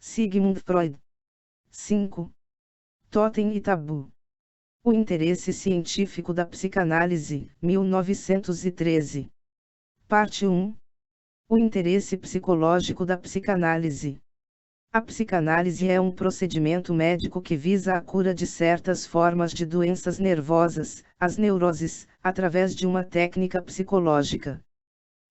Sigmund Freud. 5. Totem e tabu. O interesse científico da psicanálise, 1913. Parte 1. O interesse psicológico da psicanálise. A psicanálise é um procedimento médico que visa a cura de certas formas de doenças nervosas, as neuroses, através de uma técnica psicológica.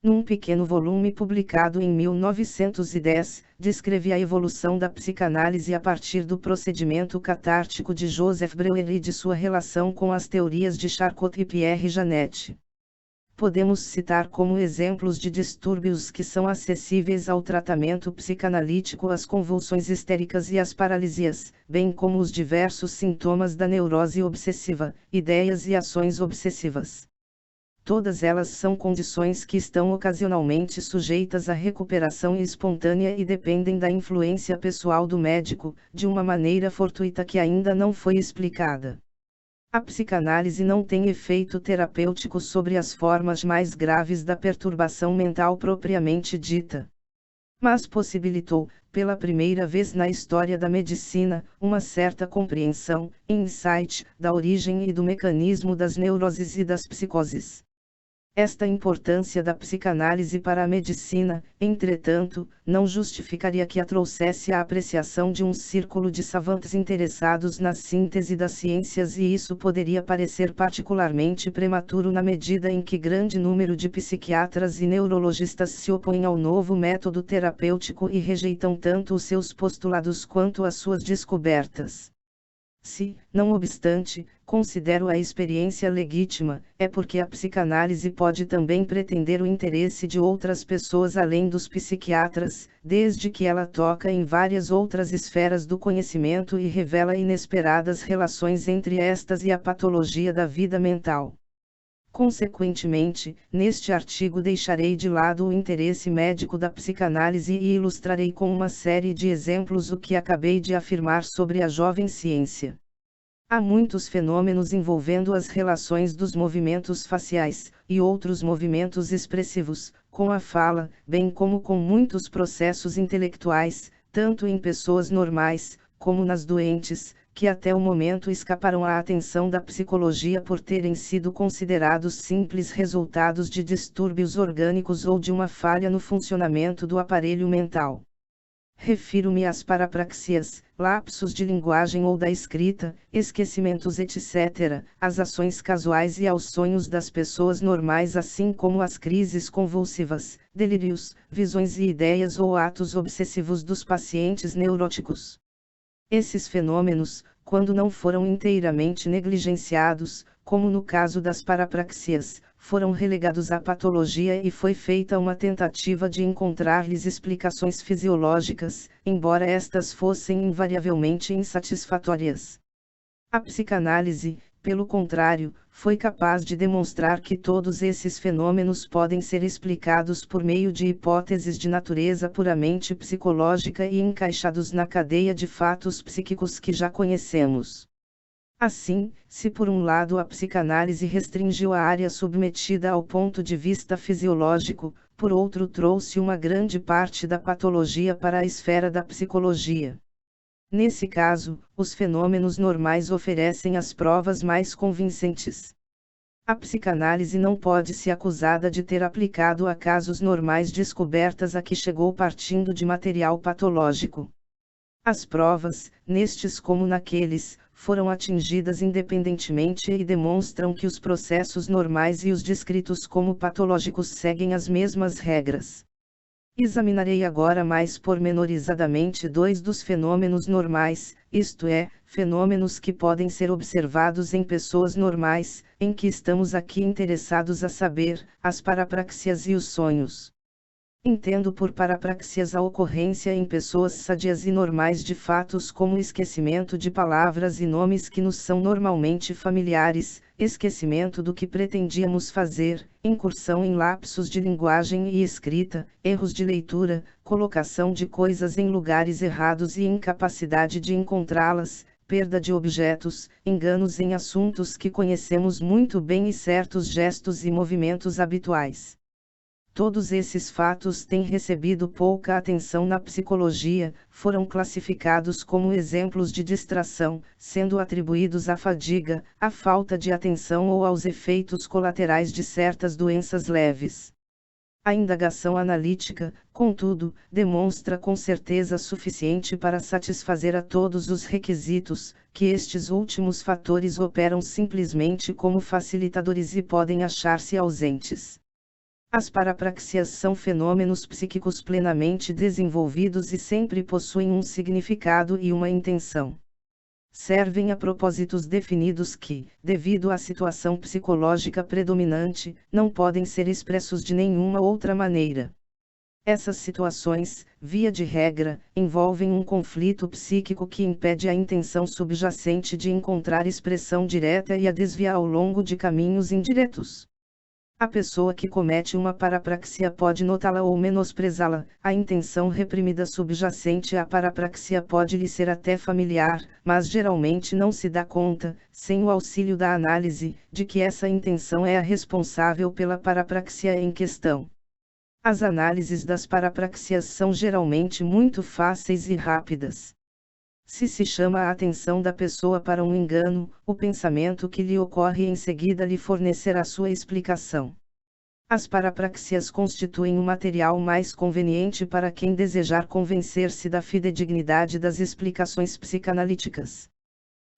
Num pequeno volume publicado em 1910, descreve a evolução da psicanálise a partir do procedimento catártico de Joseph Breuer e de sua relação com as teorias de Charcot e Pierre Janet. Podemos citar como exemplos de distúrbios que são acessíveis ao tratamento psicanalítico as convulsões histéricas e as paralisias, bem como os diversos sintomas da neurose obsessiva, ideias e ações obsessivas. Todas elas são condições que estão ocasionalmente sujeitas à recuperação espontânea e dependem da influência pessoal do médico, de uma maneira fortuita que ainda não foi explicada. A psicanálise não tem efeito terapêutico sobre as formas mais graves da perturbação mental propriamente dita. Mas possibilitou, pela primeira vez na história da medicina, uma certa compreensão, insight, da origem e do mecanismo das neuroses e das psicoses. Esta importância da psicanálise para a medicina, entretanto, não justificaria que a trouxesse à apreciação de um círculo de savantes interessados na síntese das ciências, e isso poderia parecer particularmente prematuro na medida em que grande número de psiquiatras e neurologistas se opõem ao novo método terapêutico e rejeitam tanto os seus postulados quanto as suas descobertas. Se, não obstante, considero a experiência legítima, é porque a psicanálise pode também pretender o interesse de outras pessoas além dos psiquiatras, desde que ela toca em várias outras esferas do conhecimento e revela inesperadas relações entre estas e a patologia da vida mental. Consequentemente, neste artigo deixarei de lado o interesse médico da psicanálise e ilustrarei com uma série de exemplos o que acabei de afirmar sobre a jovem ciência. Há muitos fenômenos envolvendo as relações dos movimentos faciais, e outros movimentos expressivos, com a fala, bem como com muitos processos intelectuais, tanto em pessoas normais, como nas doentes, que até o momento escaparam à atenção da psicologia por terem sido considerados simples resultados de distúrbios orgânicos ou de uma falha no funcionamento do aparelho mental. Refiro-me às parapraxias, lapsos de linguagem ou da escrita, esquecimentos etc., às ações casuais e aos sonhos das pessoas normais, assim como às crises convulsivas, delírios, visões e ideias ou atos obsessivos dos pacientes neuróticos. Esses fenômenos, quando não foram inteiramente negligenciados, como no caso das parapraxias, foram relegados à patologia e foi feita uma tentativa de encontrar-lhes explicações fisiológicas, embora estas fossem invariavelmente insatisfatórias. A psicanálise, pelo contrário, foi capaz de demonstrar que todos esses fenômenos podem ser explicados por meio de hipóteses de natureza puramente psicológica e encaixados na cadeia de fatos psíquicos que já conhecemos. Assim, se por um lado a psicanálise restringiu a área submetida ao ponto de vista fisiológico, por outro trouxe uma grande parte da patologia para a esfera da psicologia. Nesse caso, os fenômenos normais oferecem as provas mais convincentes. A psicanálise não pode ser acusada de ter aplicado a casos normais descobertas a que chegou partindo de material patológico. As provas, nestes como naqueles, foram atingidas independentemente e demonstram que os processos normais e os descritos como patológicos seguem as mesmas regras. Examinarei agora mais pormenorizadamente dois dos fenômenos normais, isto é, fenômenos que podem ser observados em pessoas normais, em que estamos aqui interessados a saber, as parapraxias e os sonhos. Entendo por parapraxias a ocorrência em pessoas sadias e normais de fatos como esquecimento de palavras e nomes que nos são normalmente familiares, esquecimento do que pretendíamos fazer, incursão em lapsos de linguagem e escrita, erros de leitura, colocação de coisas em lugares errados e incapacidade de encontrá-las, perda de objetos, enganos em assuntos que conhecemos muito bem e certos gestos e movimentos habituais. Todos esses fatos têm recebido pouca atenção na psicologia, foram classificados como exemplos de distração, sendo atribuídos à fadiga, à falta de atenção ou aos efeitos colaterais de certas doenças leves. A indagação analítica, contudo, demonstra com certeza suficiente para satisfazer a todos os requisitos, que estes últimos fatores operam simplesmente como facilitadores e podem achar-se ausentes. As parapraxias são fenômenos psíquicos plenamente desenvolvidos e sempre possuem um significado e uma intenção. Servem a propósitos definidos que, devido à situação psicológica predominante, não podem ser expressos de nenhuma outra maneira. Essas situações, via de regra, envolvem um conflito psíquico que impede a intenção subjacente de encontrar expressão direta e a desvia ao longo de caminhos indiretos. A pessoa que comete uma parapraxia pode notá-la ou menosprezá-la, a intenção reprimida subjacente à parapraxia pode lhe ser até familiar, mas geralmente não se dá conta, sem o auxílio da análise, de que essa intenção é a responsável pela parapraxia em questão. As análises das parapraxias são geralmente muito fáceis e rápidas. Se chama a atenção da pessoa para um engano, o pensamento que lhe ocorre em seguida lhe fornecerá sua explicação. As parapraxias constituem o material mais conveniente para quem desejar convencer-se da fidedignidade das explicações psicanalíticas.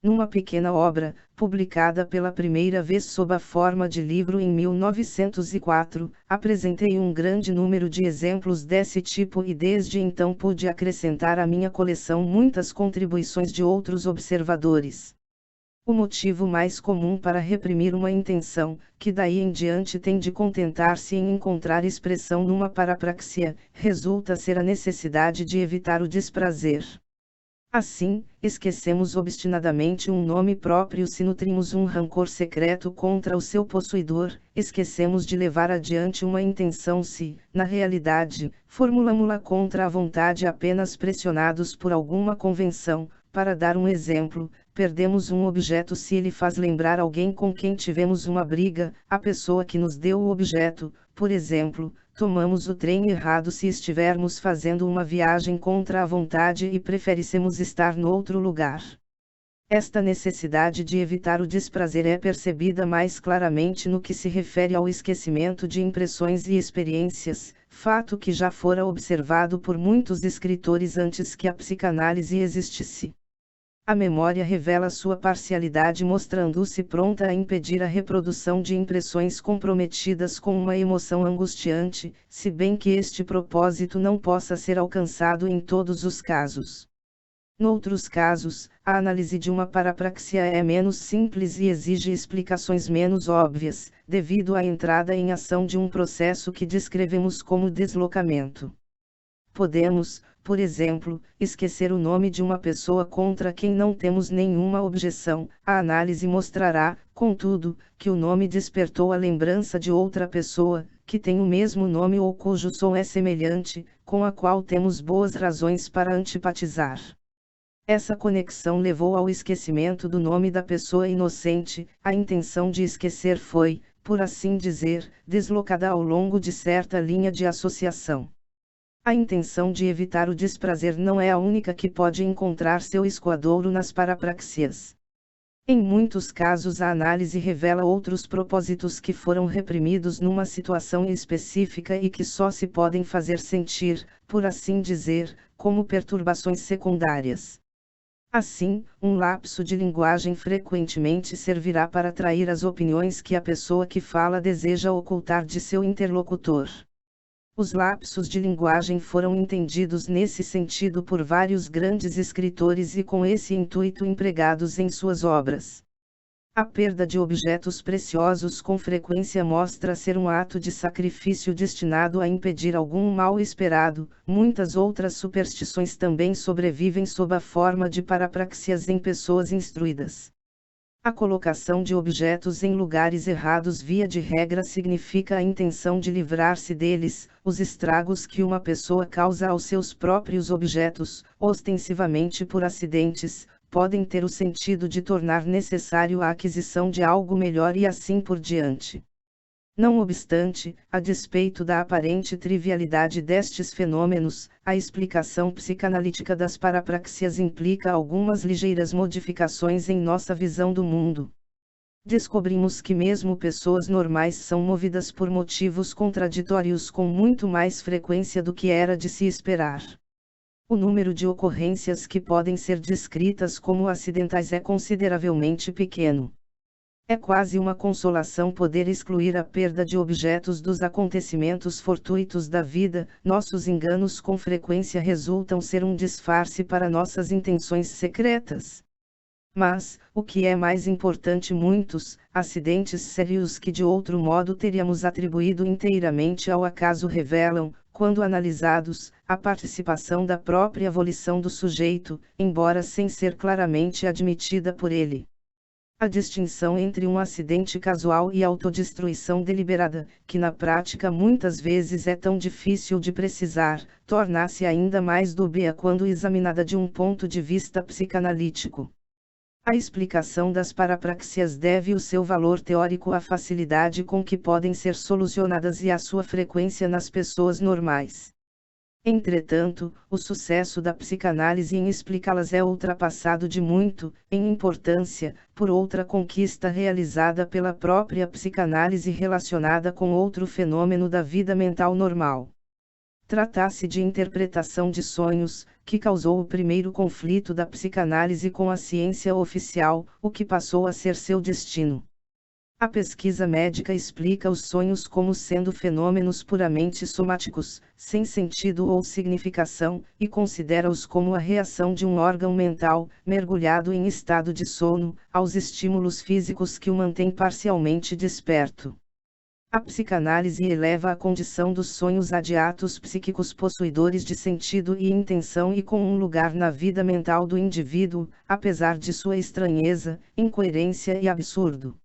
Numa pequena obra, publicada pela primeira vez sob a forma de livro em 1904, apresentei um grande número de exemplos desse tipo e desde então pude acrescentar à minha coleção muitas contribuições de outros observadores. O motivo mais comum para reprimir uma intenção, que daí em diante tem de contentar-se em encontrar expressão numa parapraxia, resulta ser a necessidade de evitar o desprazer. Assim, esquecemos obstinadamente um nome próprio se nutrimos um rancor secreto contra o seu possuidor, esquecemos de levar adiante uma intenção se, na realidade, formulamo-la contra a vontade apenas pressionados por alguma convenção. Para dar um exemplo, perdemos um objeto se ele faz lembrar alguém com quem tivemos uma briga, a pessoa que nos deu o objeto, por exemplo. Tomamos o trem errado se estivermos fazendo uma viagem contra a vontade e preferíssemos estar noutro lugar. Esta necessidade de evitar o desprazer é percebida mais claramente no que se refere ao esquecimento de impressões e experiências, fato que já fora observado por muitos escritores antes que a psicanálise existisse. A memória revela sua parcialidade mostrando-se pronta a impedir a reprodução de impressões comprometidas com uma emoção angustiante, se bem que este propósito não possa ser alcançado em todos os casos. Noutros casos, a análise de uma parapraxia é menos simples e exige explicações menos óbvias, devido à entrada em ação de um processo que descrevemos como deslocamento. Podemos, por exemplo, esquecer o nome de uma pessoa contra quem não temos nenhuma objeção. A análise mostrará, contudo, que o nome despertou a lembrança de outra pessoa, que tem o mesmo nome ou cujo som é semelhante, com a qual temos boas razões para antipatizar. Essa conexão levou ao esquecimento do nome da pessoa inocente, a intenção de esquecer foi, por assim dizer, deslocada ao longo de certa linha de associação. A intenção de evitar o desprazer não é a única que pode encontrar seu escoadouro nas parapraxias. Em muitos casos a análise revela outros propósitos que foram reprimidos numa situação específica e que só se podem fazer sentir, por assim dizer, como perturbações secundárias. Assim, um lapso de linguagem frequentemente servirá para atrair as opiniões que a pessoa que fala deseja ocultar de seu interlocutor. Os lapsos de linguagem foram entendidos nesse sentido por vários grandes escritores e com esse intuito empregados em suas obras. A perda de objetos preciosos com frequência mostra ser um ato de sacrifício destinado a impedir algum mal esperado. Muitas outras superstições também sobrevivem sob a forma de parapraxias em pessoas instruídas. A colocação de objetos em lugares errados via de regra significa a intenção de livrar-se deles. Os estragos que uma pessoa causa aos seus próprios objetos, ostensivamente por acidentes, podem ter o sentido de tornar necessário a aquisição de algo melhor e assim por diante. Não obstante, a despeito da aparente trivialidade destes fenômenos, a explicação psicanalítica das parapraxias implica algumas ligeiras modificações em nossa visão do mundo. Descobrimos que mesmo pessoas normais são movidas por motivos contraditórios com muito mais frequência do que era de se esperar. O número de ocorrências que podem ser descritas como acidentais é consideravelmente pequeno. É quase uma consolação poder excluir a perda de objetos dos acontecimentos fortuitos da vida. Nossos enganos com frequência resultam ser um disfarce para nossas intenções secretas. Mas, o que é mais importante, muitos acidentes sérios que de outro modo teríamos atribuído inteiramente ao acaso revelam, quando analisados, a participação da própria volição do sujeito, embora sem ser claramente admitida por ele. A distinção entre um acidente casual e autodestruição deliberada, que na prática muitas vezes é tão difícil de precisar, torna-se ainda mais dúbia quando examinada de um ponto de vista psicanalítico. A explicação das parapraxias deve o seu valor teórico à facilidade com que podem ser solucionadas e à sua frequência nas pessoas normais. Entretanto, o sucesso da psicanálise em explicá-las é ultrapassado de muito, em importância, por outra conquista realizada pela própria psicanálise relacionada com outro fenômeno da vida mental normal. Trata-se de interpretação de sonhos, que causou o primeiro conflito da psicanálise com a ciência oficial, o que passou a ser seu destino. A pesquisa médica explica os sonhos como sendo fenômenos puramente somáticos, sem sentido ou significação, e considera-os como a reação de um órgão mental, mergulhado em estado de sono, aos estímulos físicos que o mantêm parcialmente desperto. A psicanálise eleva a condição dos sonhos a de atos psíquicos possuidores de sentido e intenção e com um lugar na vida mental do indivíduo, apesar de sua estranheza, incoerência e absurdo.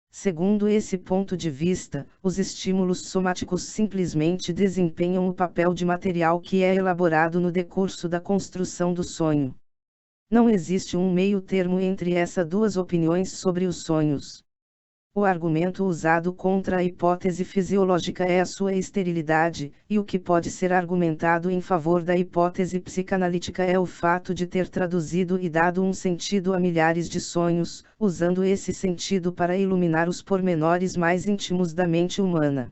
Segundo esse ponto de vista, os estímulos somáticos simplesmente desempenham o papel de material que é elaborado no decurso da construção do sonho. Não existe um meio termo entre essas duas opiniões sobre os sonhos. O argumento usado contra a hipótese fisiológica é a sua esterilidade, e o que pode ser argumentado em favor da hipótese psicanalítica é o fato de ter traduzido e dado um sentido a milhares de sonhos, usando esse sentido para iluminar os pormenores mais íntimos da mente humana.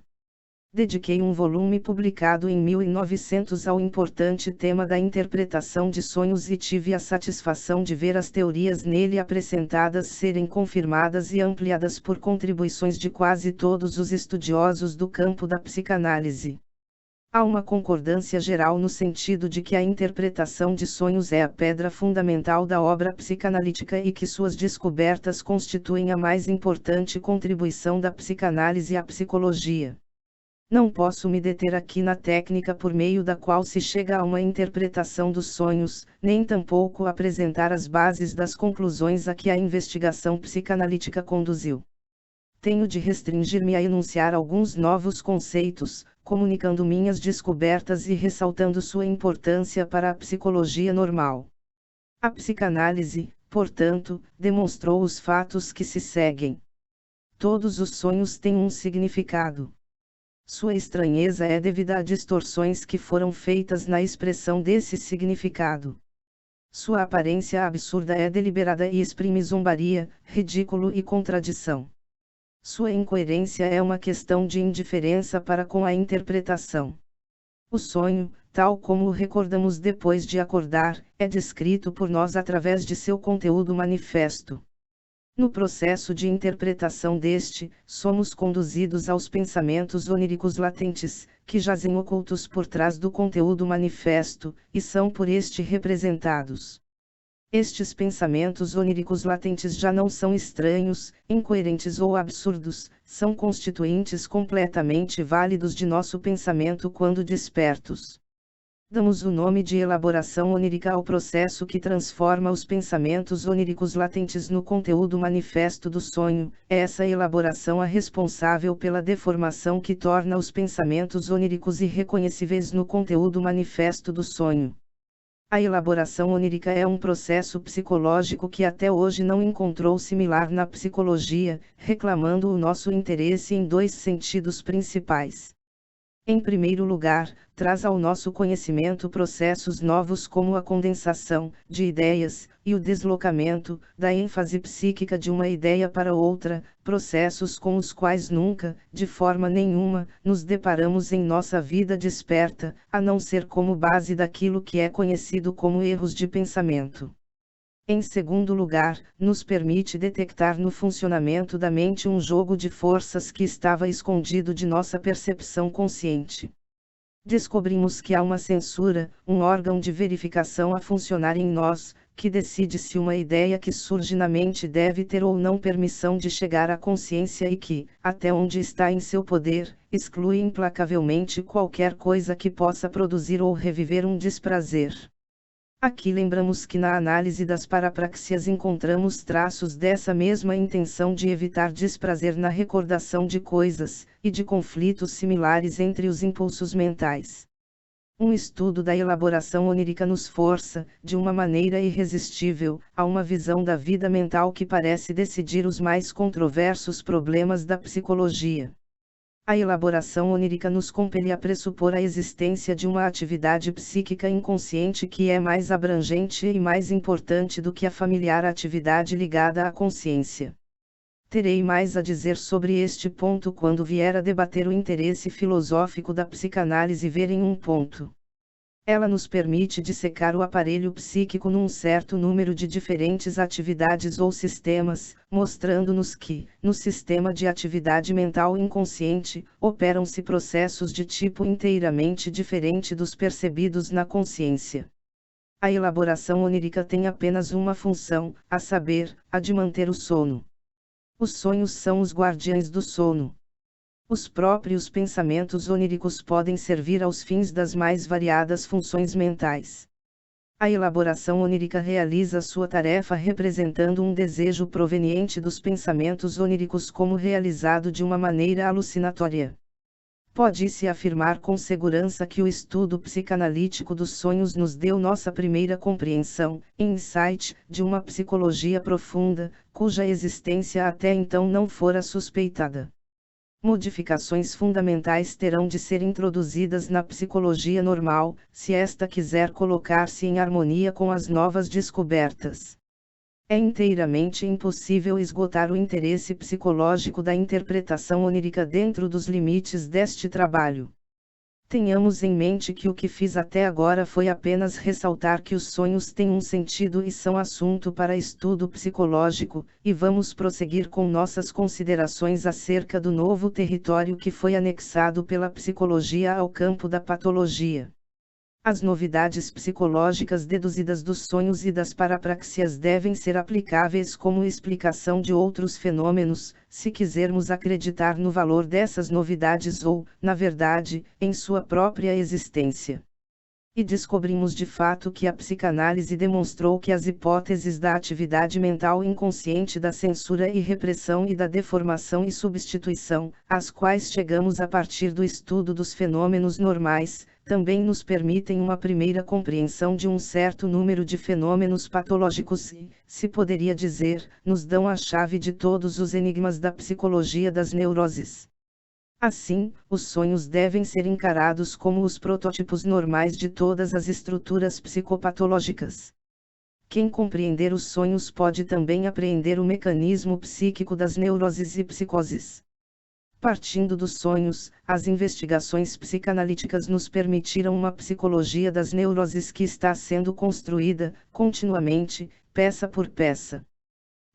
Dediquei um volume publicado em 1900 ao importante tema da interpretação de sonhos e tive a satisfação de ver as teorias nele apresentadas serem confirmadas e ampliadas por contribuições de quase todos os estudiosos do campo da psicanálise. Há uma concordância geral no sentido de que a interpretação de sonhos é a pedra fundamental da obra psicanalítica e que suas descobertas constituem a mais importante contribuição da psicanálise à psicologia. Não posso me deter aqui na técnica por meio da qual se chega a uma interpretação dos sonhos, nem tampouco apresentar as bases das conclusões a que a investigação psicanalítica conduziu. Tenho de restringir-me a enunciar alguns novos conceitos, comunicando minhas descobertas e ressaltando sua importância para a psicologia normal. A psicanálise, portanto, demonstrou os fatos que se seguem. Todos os sonhos têm um significado. Sua estranheza é devida a distorções que foram feitas na expressão desse significado. Sua aparência absurda é deliberada e exprime zombaria, ridículo e contradição. Sua incoerência é uma questão de indiferença para com a interpretação. O sonho, tal como o recordamos depois de acordar, é descrito por nós através de seu conteúdo manifesto. No processo de interpretação deste, somos conduzidos aos pensamentos oníricos latentes, que jazem ocultos por trás do conteúdo manifesto, e são por este representados. Estes pensamentos oníricos latentes já não são estranhos, incoerentes ou absurdos, são constituintes completamente válidos de nosso pensamento quando despertos. Damos o nome de elaboração onírica ao processo que transforma os pensamentos oníricos latentes no conteúdo manifesto do sonho. É essa elaboração a responsável pela deformação que torna os pensamentos oníricos irreconhecíveis no conteúdo manifesto do sonho. A elaboração onírica é um processo psicológico que até hoje não encontrou similar na psicologia, reclamando o nosso interesse em dois sentidos principais. Em primeiro lugar, traz ao nosso conhecimento processos novos como a condensação de ideias e o deslocamento da ênfase psíquica de uma ideia para outra, processos com os quais nunca, de forma nenhuma, nos deparamos em nossa vida desperta, a não ser como base daquilo que é conhecido como erros de pensamento. Em segundo lugar, nos permite detectar no funcionamento da mente um jogo de forças que estava escondido de nossa percepção consciente. Descobrimos que há uma censura, um órgão de verificação a funcionar em nós, que decide se uma ideia que surge na mente deve ter ou não permissão de chegar à consciência e que, até onde está em seu poder, exclui implacavelmente qualquer coisa que possa produzir ou reviver um desprazer. Aqui lembramos que na análise das parapraxias encontramos traços dessa mesma intenção de evitar desprazer na recordação de coisas, e de conflitos similares entre os impulsos mentais. Um estudo da elaboração onírica nos força, de uma maneira irresistível, a uma visão da vida mental que parece decidir os mais controversos problemas da psicologia. A elaboração onírica nos compele a pressupor a existência de uma atividade psíquica inconsciente que é mais abrangente e mais importante do que a familiar atividade ligada à consciência. Terei mais a dizer sobre este ponto quando vier a debater o interesse filosófico da psicanálise ver em um ponto. Ela nos permite dissecar o aparelho psíquico num certo número de diferentes atividades ou sistemas, mostrando-nos que, no sistema de atividade mental inconsciente, operam-se processos de tipo inteiramente diferente dos percebidos na consciência. A elaboração onírica tem apenas uma função, a saber, a de manter o sono. Os sonhos são os guardiães do sono. Os próprios pensamentos oníricos podem servir aos fins das mais variadas funções mentais. A elaboração onírica realiza sua tarefa representando um desejo proveniente dos pensamentos oníricos como realizado de uma maneira alucinatória. Pode-se afirmar com segurança que o estudo psicanalítico dos sonhos nos deu nossa primeira compreensão, insight, de uma psicologia profunda, cuja existência até então não fora suspeitada. Modificações fundamentais terão de ser introduzidas na psicologia normal, se esta quiser colocar-se em harmonia com as novas descobertas. É inteiramente impossível esgotar o interesse psicológico da interpretação onírica dentro dos limites deste trabalho. Tenhamos em mente que o que fiz até agora foi apenas ressaltar que os sonhos têm um sentido e são assunto para estudo psicológico, e vamos prosseguir com nossas considerações acerca do novo território que foi anexado pela psicologia ao campo da patologia. As novidades psicológicas deduzidas dos sonhos e das parapraxias devem ser aplicáveis como explicação de outros fenômenos, se quisermos acreditar no valor dessas novidades ou, na verdade, em sua própria existência. E descobrimos de fato que a psicanálise demonstrou que as hipóteses da atividade mental inconsciente da censura e repressão e da deformação e substituição, às quais chegamos a partir do estudo dos fenômenos normais, também nos permitem uma primeira compreensão de um certo número de fenômenos patológicos e, se poderia dizer, nos dão a chave de todos os enigmas da psicologia das neuroses. Assim, os sonhos devem ser encarados como os protótipos normais de todas as estruturas psicopatológicas. Quem compreender os sonhos pode também apreender o mecanismo psíquico das neuroses e psicoses. Partindo dos sonhos, as investigações psicanalíticas nos permitiram uma psicologia das neuroses que está sendo construída, continuamente, peça por peça.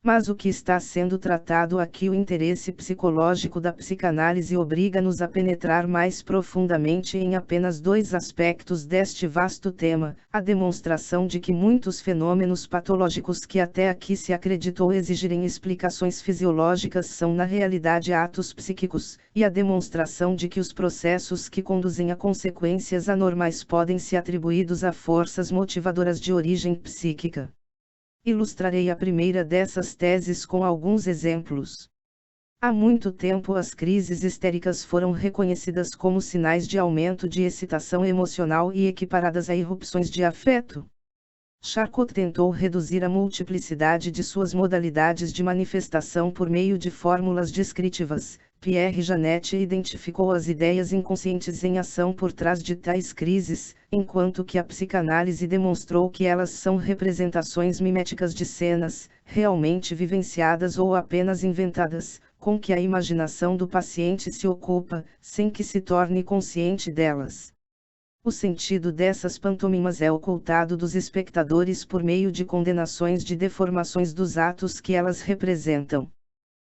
Mas o que está sendo tratado aqui, o interesse psicológico da psicanálise, obriga-nos a penetrar mais profundamente em apenas dois aspectos deste vasto tema: a demonstração de que muitos fenômenos patológicos que até aqui se acreditou exigirem explicações fisiológicas são na realidade atos psíquicos, e a demonstração de que os processos que conduzem a consequências anormais podem ser atribuídos a forças motivadoras de origem psíquica. Ilustrarei a primeira dessas teses com alguns exemplos. Há muito tempo as crises histéricas foram reconhecidas como sinais de aumento de excitação emocional e equiparadas a irrupções de afeto. Charcot tentou reduzir a multiplicidade de suas modalidades de manifestação por meio de fórmulas descritivas. Pierre Janet identificou as ideias inconscientes em ação por trás de tais crises, enquanto que a psicanálise demonstrou que elas são representações miméticas de cenas, realmente vivenciadas ou apenas inventadas, com que a imaginação do paciente se ocupa, sem que se torne consciente delas. O sentido dessas pantomimas é ocultado dos espectadores por meio de condenações de deformações dos atos que elas representam.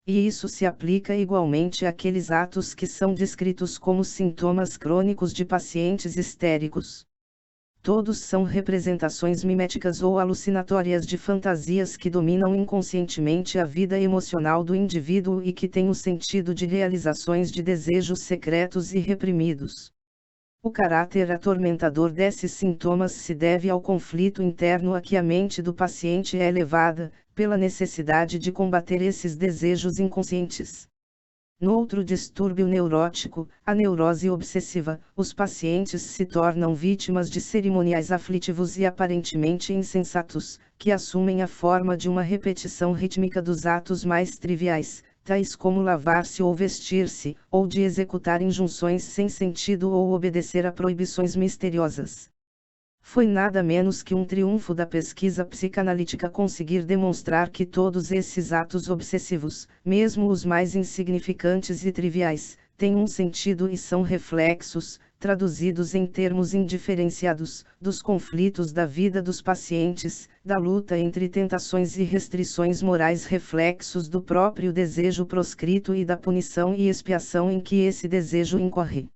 E isso se aplica igualmente àqueles atos que são descritos como sintomas crônicos de pacientes histéricos. Todos são representações miméticas ou alucinatórias de fantasias que dominam inconscientemente a vida emocional do indivíduo e que têm o sentido de realizações de desejos secretos e reprimidos. O caráter atormentador desses sintomas se deve ao conflito interno a que a mente do paciente é levada, pela necessidade de combater esses desejos inconscientes. No outro distúrbio neurótico, a neurose obsessiva, os pacientes se tornam vítimas de cerimoniais aflitivos e aparentemente insensatos, que assumem a forma de uma repetição rítmica dos atos mais triviais, tais como lavar-se ou vestir-se, ou de executar injunções sem sentido ou obedecer a proibições misteriosas. Foi nada menos que um triunfo da pesquisa psicanalítica conseguir demonstrar que todos esses atos obsessivos, mesmo os mais insignificantes e triviais, têm um sentido e são reflexos, traduzidos em termos indiferenciados, dos conflitos da vida dos pacientes, da luta entre tentações e restrições morais, reflexos do próprio desejo proscrito e da punição e expiação em que esse desejo incorre.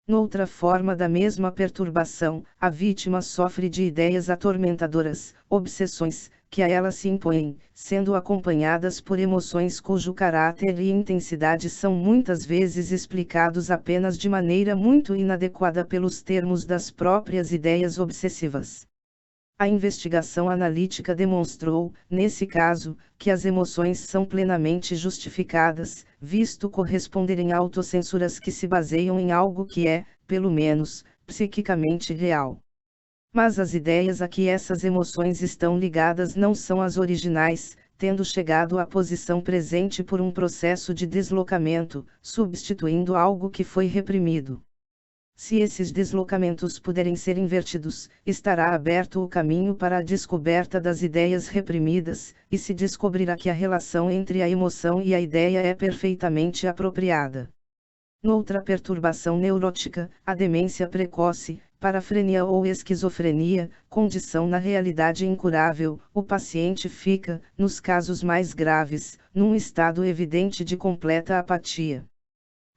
Noutra forma da mesma perturbação, a vítima sofre de ideias atormentadoras, obsessões, que a ela se impõem, sendo acompanhadas por emoções cujo caráter e intensidade são muitas vezes explicados apenas de maneira muito inadequada pelos termos das próprias ideias obsessivas. A investigação analítica demonstrou, nesse caso, que as emoções são plenamente justificadas, visto corresponderem a autocensuras que se baseiam em algo que é, pelo menos, psiquicamente real. Mas as ideias a que essas emoções estão ligadas não são as originais, tendo chegado à posição presente por um processo de deslocamento, substituindo algo que foi reprimido. Se esses deslocamentos puderem ser invertidos, estará aberto o caminho para a descoberta das ideias reprimidas, e se descobrirá que a relação entre a emoção e a ideia é perfeitamente apropriada. Noutra perturbação neurótica, a demência precoce, parafrenia ou esquizofrenia, condição na realidade incurável, o paciente fica, nos casos mais graves, num estado evidente de completa apatia.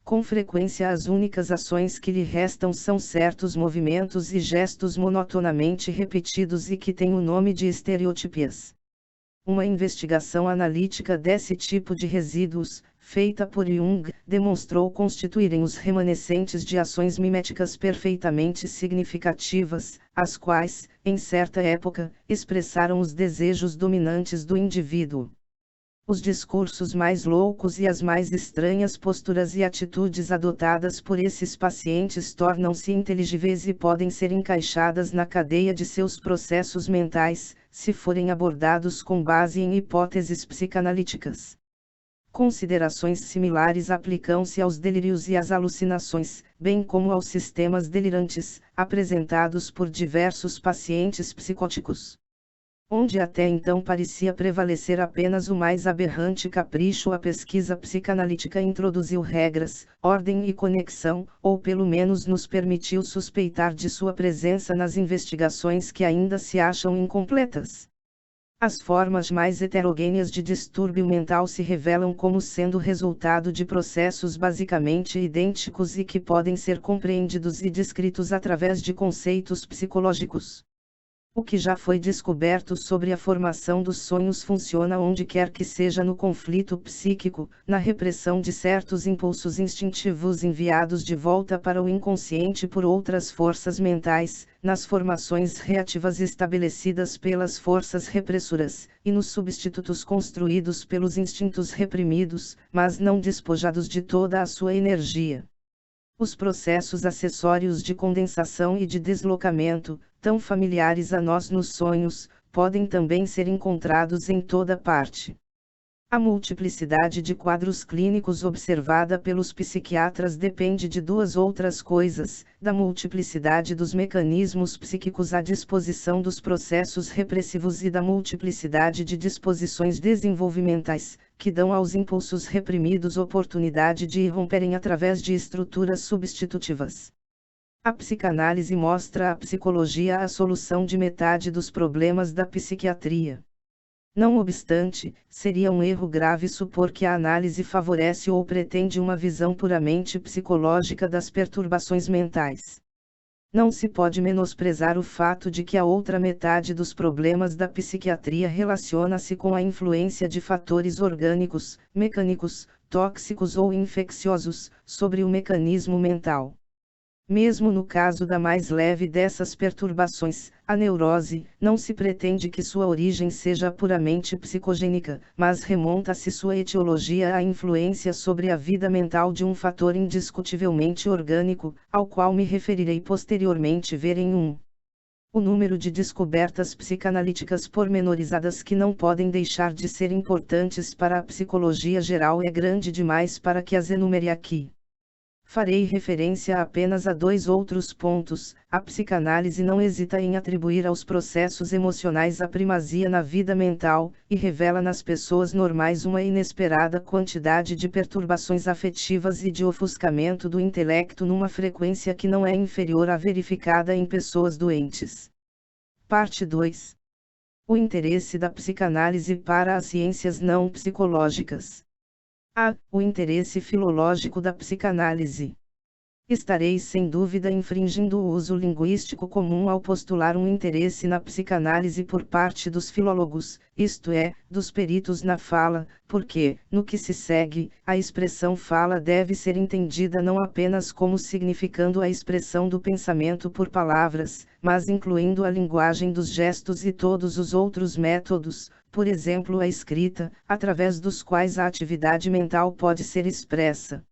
Com frequência as únicas ações que lhe restam são certos movimentos e gestos monotonamente repetidos e que têm o nome de estereotipias. Uma investigação analítica desse tipo de resíduos, feita por Jung, demonstrou constituírem os remanescentes de ações miméticas perfeitamente significativas, as quais, em certa época, expressaram os desejos dominantes do indivíduo. Os discursos mais loucos e as mais estranhas posturas e atitudes adotadas por esses pacientes tornam-se inteligíveis e podem ser encaixadas na cadeia de seus processos mentais, se forem abordados com base em hipóteses psicanalíticas. Considerações similares aplicam-se aos delírios e às alucinações, bem como aos sistemas delirantes, apresentados por diversos pacientes psicóticos. Onde até então parecia prevalecer apenas o mais aberrante capricho, a pesquisa psicanalítica introduziu regras, ordem e conexão, ou pelo menos nos permitiu suspeitar de sua presença nas investigações que ainda se acham incompletas. As formas mais heterogêneas de distúrbio mental se revelam como sendo resultado de processos basicamente idênticos e que podem ser compreendidos e descritos através de conceitos psicológicos. O que já foi descoberto sobre a formação dos sonhos funciona onde quer que seja no conflito psíquico, na repressão de certos impulsos instintivos enviados de volta para o inconsciente por outras forças mentais, nas formações reativas estabelecidas pelas forças repressoras, e nos substitutos construídos pelos instintos reprimidos, mas não despojados de toda a sua energia. Os processos acessórios de condensação e de deslocamento, tão familiares a nós nos sonhos, podem também ser encontrados em toda parte. A multiplicidade de quadros clínicos observada pelos psiquiatras depende de duas outras coisas: da multiplicidade dos mecanismos psíquicos à disposição dos processos repressivos e da multiplicidade de disposições desenvolvimentais, que dão aos impulsos reprimidos oportunidade de irromperem através de estruturas substitutivas. A psicanálise mostra à psicologia a solução de metade dos problemas da psiquiatria. Não obstante, seria um erro grave supor que a análise favorece ou pretende uma visão puramente psicológica das perturbações mentais. Não se pode menosprezar o fato de que a outra metade dos problemas da psiquiatria relaciona-se com a influência de fatores orgânicos, mecânicos, tóxicos ou infecciosos, sobre o mecanismo mental. Mesmo no caso da mais leve dessas perturbações, a neurose, não se pretende que sua origem seja puramente psicogênica, mas remonta-se sua etiologia à influência sobre a vida mental de um fator indiscutivelmente orgânico, ao qual me referirei posteriormente ver em o número de descobertas psicanalíticas pormenorizadas que não podem deixar de ser importantes para a psicologia geral é grande demais para que as enumere aqui. Farei referência apenas a dois outros pontos. A psicanálise não hesita em atribuir aos processos emocionais a primazia na vida mental, e revela nas pessoas normais uma inesperada quantidade de perturbações afetivas e de ofuscamento do intelecto numa frequência que não é inferior à verificada em pessoas doentes. Parte 2. O interesse da psicanálise para as ciências não psicológicas. O interesse filológico da psicanálise. Estareis sem dúvida infringindo o uso linguístico comum ao postular um interesse na psicanálise por parte dos filólogos, isto é, dos peritos na fala, porque, no que se segue, a expressão fala deve ser entendida não apenas como significando a expressão do pensamento por palavras, mas incluindo a linguagem dos gestos e todos os outros métodos, por exemplo a escrita, através dos quais a atividade mental pode ser expressa.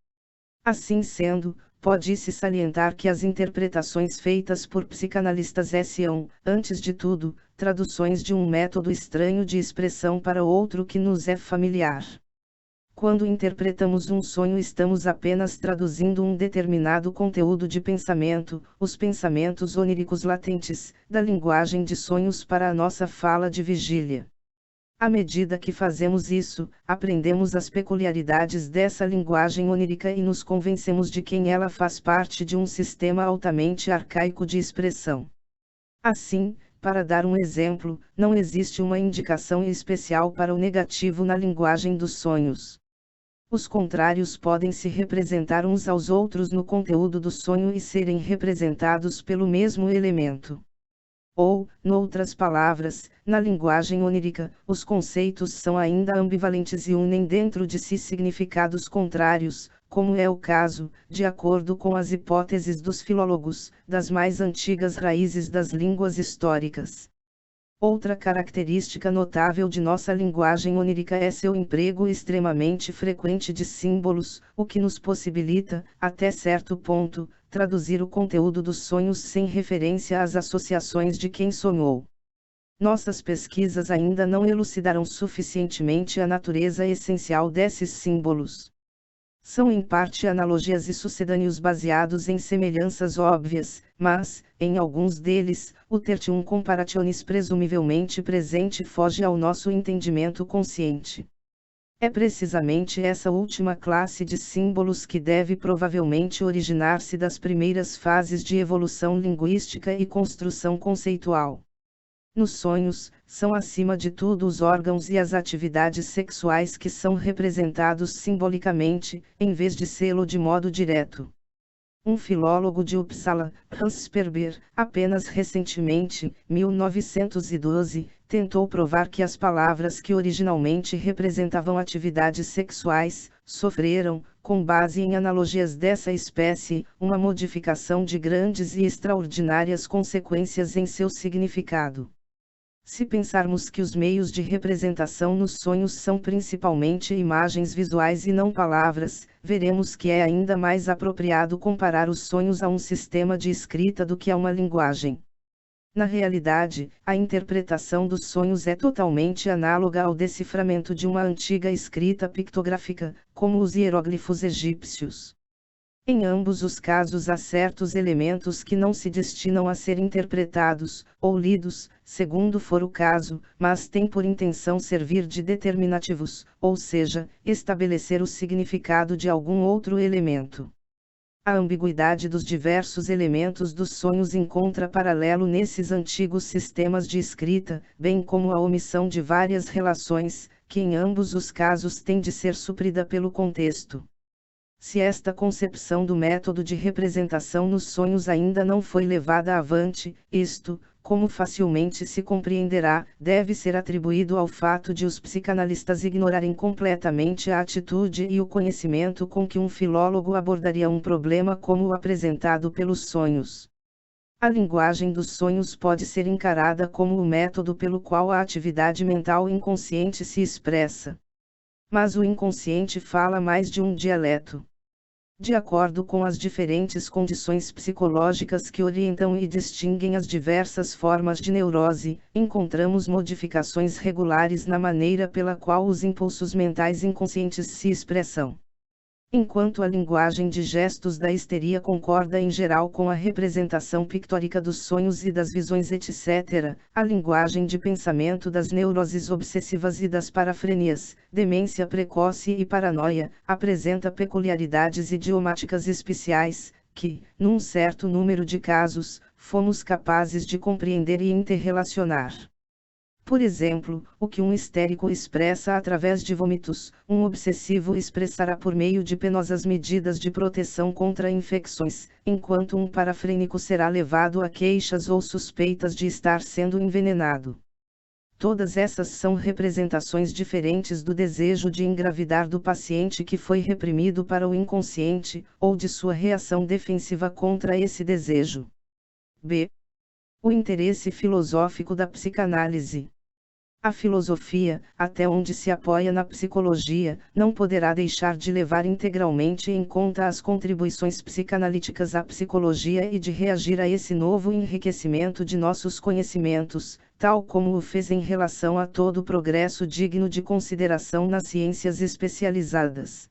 Assim sendo, pode-se salientar que as interpretações feitas por psicanalistas são, antes de tudo, traduções de um método estranho de expressão para outro que nos é familiar. Quando interpretamos um sonho, estamos apenas traduzindo um determinado conteúdo de pensamento, os pensamentos oníricos latentes, da linguagem de sonhos para a nossa fala de vigília. À medida que fazemos isso, aprendemos as peculiaridades dessa linguagem onírica e nos convencemos de que ela faz parte de um sistema altamente arcaico de expressão. Assim, para dar um exemplo, não existe uma indicação especial para o negativo na linguagem dos sonhos. Os contrários podem se representar uns aos outros no conteúdo do sonho e serem representados pelo mesmo elemento. Ou, noutras palavras, na linguagem onírica, os conceitos são ainda ambivalentes e unem dentro de si significados contrários, como é o caso, de acordo com as hipóteses dos filólogos, das mais antigas raízes das línguas históricas. Outra característica notável de nossa linguagem onírica é seu emprego extremamente frequente de símbolos, o que nos possibilita, até certo ponto, traduzir o conteúdo dos sonhos sem referência às associações de quem sonhou. Nossas pesquisas ainda não elucidaram suficientemente a natureza essencial desses símbolos. São em parte analogias e sucedâneos baseados em semelhanças óbvias, mas, em alguns deles, o tertium comparationis presumivelmente presente foge ao nosso entendimento consciente. É precisamente essa última classe de símbolos que deve provavelmente originar-se das primeiras fases de evolução linguística e construção conceitual. Nos sonhos, são acima de tudo os órgãos e as atividades sexuais que são representados simbolicamente, em vez de sê-lo de modo direto. Um filólogo de Uppsala, Hans Sperber, apenas recentemente, 1912, tentou provar que as palavras que originalmente representavam atividades sexuais, sofreram, com base em analogias dessa espécie, uma modificação de grandes e extraordinárias consequências em seu significado. Se pensarmos que os meios de representação nos sonhos são principalmente imagens visuais e não palavras, veremos que é ainda mais apropriado comparar os sonhos a um sistema de escrita do que a uma linguagem. Na realidade, a interpretação dos sonhos é totalmente análoga ao deciframento de uma antiga escrita pictográfica, como os hieróglifos egípcios. Em ambos os casos há certos elementos que não se destinam a ser interpretados, ou lidos, segundo for o caso, mas têm por intenção servir de determinativos, ou seja, estabelecer o significado de algum outro elemento. A ambiguidade dos diversos elementos dos sonhos encontra paralelo nesses antigos sistemas de escrita, bem como a omissão de várias relações, que em ambos os casos tem de ser suprida pelo contexto. Se esta concepção do método de representação nos sonhos ainda não foi levada avante, isto, como facilmente se compreenderá, deve ser atribuído ao fato de os psicanalistas ignorarem completamente a atitude e o conhecimento com que um filólogo abordaria um problema como o apresentado pelos sonhos. A linguagem dos sonhos pode ser encarada como o método pelo qual a atividade mental inconsciente se expressa. Mas o inconsciente fala mais de um dialeto. De acordo com as diferentes condições psicológicas que orientam e distinguem as diversas formas de neurose, encontramos modificações regulares na maneira pela qual os impulsos mentais inconscientes se expressam. Enquanto a linguagem de gestos da histeria concorda em geral com a representação pictórica dos sonhos e das visões etc., a linguagem de pensamento das neuroses obsessivas e das parafrenias, demência precoce e paranoia, apresenta peculiaridades idiomáticas especiais, que, num certo número de casos, fomos capazes de compreender e interrelacionar. Por exemplo, o que um histérico expressa através de vômitos, um obsessivo expressará por meio de penosas medidas de proteção contra infecções, enquanto um parafrênico será levado a queixas ou suspeitas de estar sendo envenenado. Todas essas são representações diferentes do desejo de engravidar do paciente que foi reprimido para o inconsciente, ou de sua reação defensiva contra esse desejo. B. O interesse filosófico da psicanálise. A filosofia, até onde se apoia na psicologia, não poderá deixar de levar integralmente em conta as contribuições psicanalíticas à psicologia e de reagir a esse novo enriquecimento de nossos conhecimentos, tal como o fez em relação a todo o progresso digno de consideração nas ciências especializadas.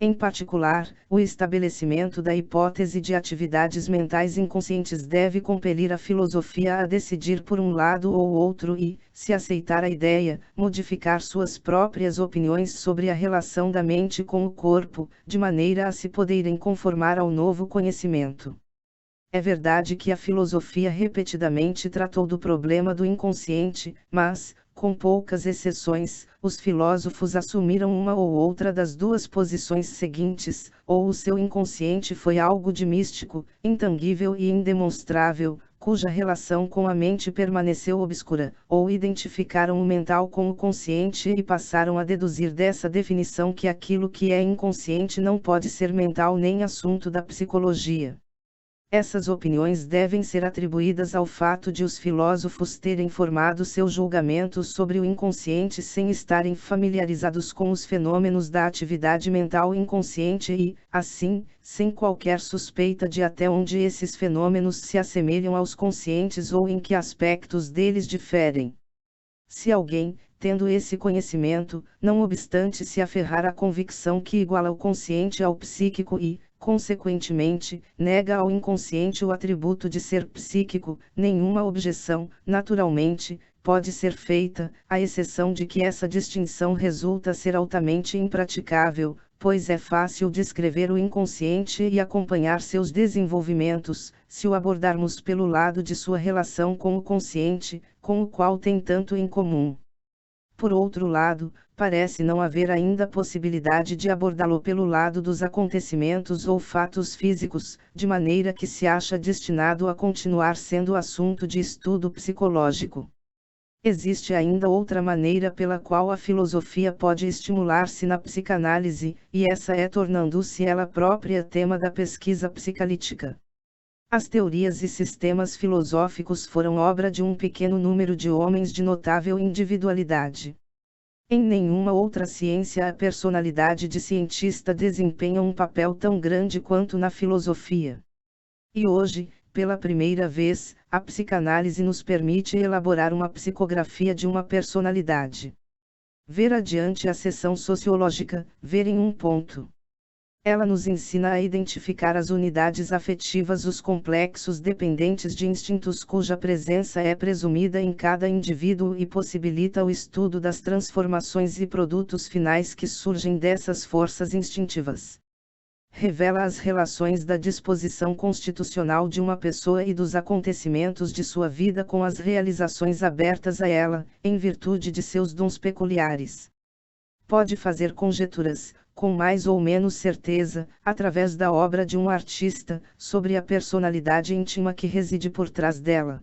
Em particular, o estabelecimento da hipótese de atividades mentais inconscientes deve compelir a filosofia a decidir por um lado ou outro e, se aceitar a ideia, modificar suas próprias opiniões sobre a relação da mente com o corpo, de maneira a se poderem conformar ao novo conhecimento. É verdade que a filosofia repetidamente tratou do problema do inconsciente, mas, com poucas exceções, os filósofos assumiram uma ou outra das duas posições seguintes: ou o seu inconsciente foi algo de místico, intangível e indemonstrável, cuja relação com a mente permaneceu obscura, ou identificaram o mental com o consciente e passaram a deduzir dessa definição que aquilo que é inconsciente não pode ser mental nem assunto da psicologia. Essas opiniões devem ser atribuídas ao fato de os filósofos terem formado seus julgamentos sobre o inconsciente sem estarem familiarizados com os fenômenos da atividade mental inconsciente e, assim, sem qualquer suspeita de até onde esses fenômenos se assemelham aos conscientes ou em que aspectos deles diferem. Se alguém, tendo esse conhecimento, não obstante se aferrar à convicção que iguala o consciente ao psíquico e, consequentemente, nega ao inconsciente o atributo de ser psíquico, nenhuma objeção, naturalmente, pode ser feita, à exceção de que essa distinção resulta ser altamente impraticável, pois é fácil descrever o inconsciente e acompanhar seus desenvolvimentos, se o abordarmos pelo lado de sua relação com o consciente, com o qual tem tanto em comum. Por outro lado, parece não haver ainda possibilidade de abordá-lo pelo lado dos acontecimentos ou fatos físicos, de maneira que se acha destinado a continuar sendo assunto de estudo psicológico. Existe ainda outra maneira pela qual a filosofia pode estimular-se na psicanálise, e essa é tornando-se ela própria tema da pesquisa psicanalítica. As teorias e sistemas filosóficos foram obra de um pequeno número de homens de notável individualidade. Em nenhuma outra ciência a personalidade de cientista desempenha um papel tão grande quanto na filosofia. E hoje, pela primeira vez, a psicanálise nos permite elaborar uma psicografia de uma personalidade. Ver adiante a seção sociológica, ver em um ponto. Ela nos ensina a identificar as unidades afetivas, os complexos dependentes de instintos cuja presença é presumida em cada indivíduo e possibilita o estudo das transformações e produtos finais que surgem dessas forças instintivas. Revela as relações da disposição constitucional de uma pessoa e dos acontecimentos de sua vida com as realizações abertas a ela, em virtude de seus dons peculiares. Pode fazer conjecturas, com mais ou menos certeza, através da obra de um artista, sobre a personalidade íntima que reside por trás dela.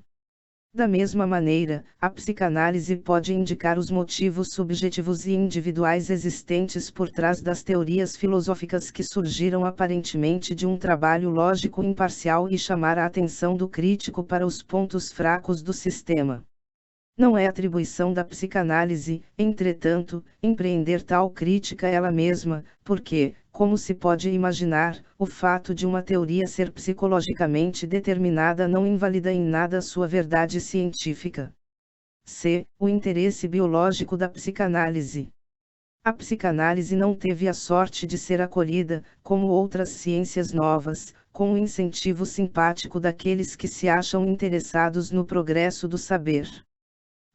Da mesma maneira, a psicanálise pode indicar os motivos subjetivos e individuais existentes por trás das teorias filosóficas que surgiram aparentemente de um trabalho lógico imparcial e chamar a atenção do crítico para os pontos fracos do sistema. Não é atribuição da psicanálise, entretanto, empreender tal crítica ela mesma, porque, como se pode imaginar, o fato de uma teoria ser psicologicamente determinada não invalida em nada sua verdade científica. C. O interesse biológico da psicanálise. A psicanálise não teve a sorte de ser acolhida, como outras ciências novas, com o incentivo simpático daqueles que se acham interessados no progresso do saber.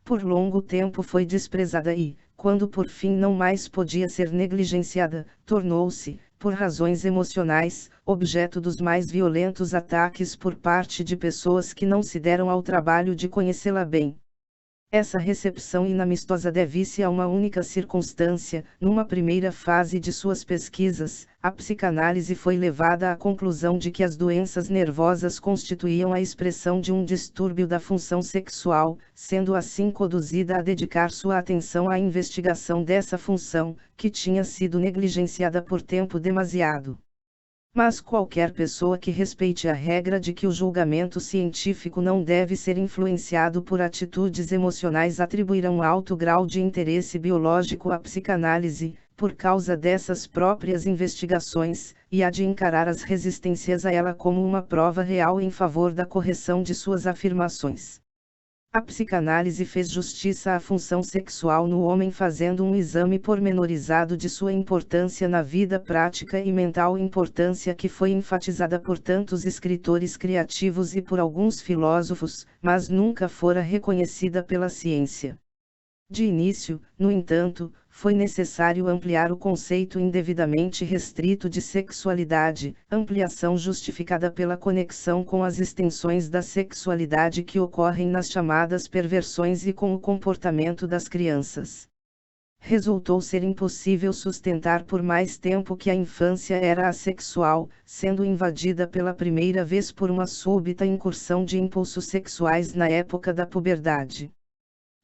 Por longo tempo foi desprezada e, quando por fim não mais podia ser negligenciada, tornou-se, por razões emocionais, objeto dos mais violentos ataques por parte de pessoas que não se deram ao trabalho de conhecê-la bem. Essa recepção inamistosa deve-se a uma única circunstância: numa primeira fase de suas pesquisas, a psicanálise foi levada à conclusão de que as doenças nervosas constituíam a expressão de um distúrbio da função sexual, sendo assim conduzida a dedicar sua atenção à investigação dessa função, que tinha sido negligenciada por tempo demasiado. Mas qualquer pessoa que respeite a regra de que o julgamento científico não deve ser influenciado por atitudes emocionais atribuirá um alto grau de interesse biológico à psicanálise, por causa dessas próprias investigações, e há de encarar as resistências a ela como uma prova real em favor da correção de suas afirmações. A psicanálise fez justiça à função sexual no homem fazendo um exame pormenorizado de sua importância na vida prática e mental, importância que foi enfatizada por tantos escritores criativos e por alguns filósofos, mas nunca fora reconhecida pela ciência. De início, no entanto, foi necessário ampliar o conceito indevidamente restrito de sexualidade, ampliação justificada pela conexão com as extensões da sexualidade que ocorrem nas chamadas perversões e com o comportamento das crianças. Resultou ser impossível sustentar por mais tempo que a infância era assexual, sendo invadida pela primeira vez por uma súbita incursão de impulsos sexuais na época da puberdade.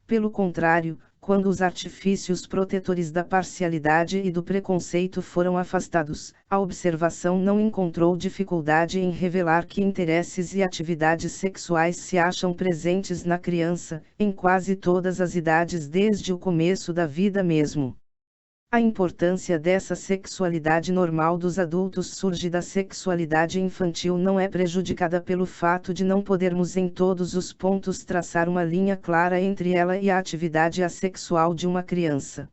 Pelo contrário, quando os artifícios protetores da parcialidade e do preconceito foram afastados, a observação não encontrou dificuldade em revelar que interesses e atividades sexuais se acham presentes na criança, em quase todas as idades desde o começo da vida mesmo. A importância dessa sexualidade normal dos adultos surge da sexualidade infantil, não é prejudicada pelo fato de não podermos em todos os pontos traçar uma linha clara entre ela e a atividade assexual de uma criança.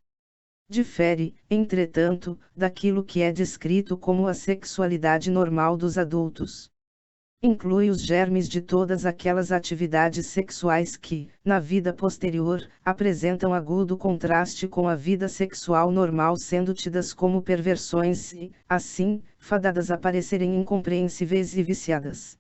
Difere, entretanto, daquilo que é descrito como a sexualidade normal dos adultos. Inclui os germes de todas aquelas atividades sexuais que, na vida posterior, apresentam agudo contraste com a vida sexual normal, sendo tidas como perversões e, assim, fadadas a parecerem incompreensíveis e viciadas.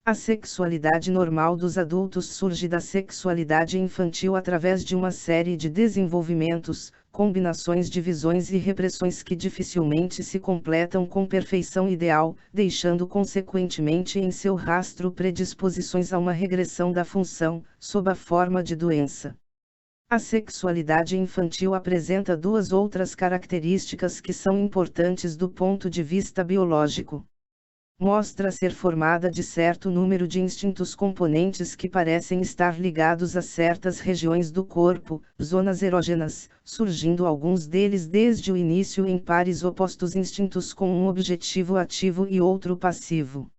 A sexualidade normal dos adultos surge da sexualidade infantil através de uma série de desenvolvimentos, combinações de visões e repressões que dificilmente se completam com perfeição ideal, deixando consequentemente em seu rastro predisposições a uma regressão da função, sob a forma de doença. A sexualidade infantil apresenta duas outras características que são importantes do ponto de vista biológico. mostra ser formada de certo número de instintos componentes que parecem estar ligados a certas regiões do corpo, zonas erógenas, surgindo alguns deles desde o início em pares opostos, instintos com um objetivo ativo e outro passivo.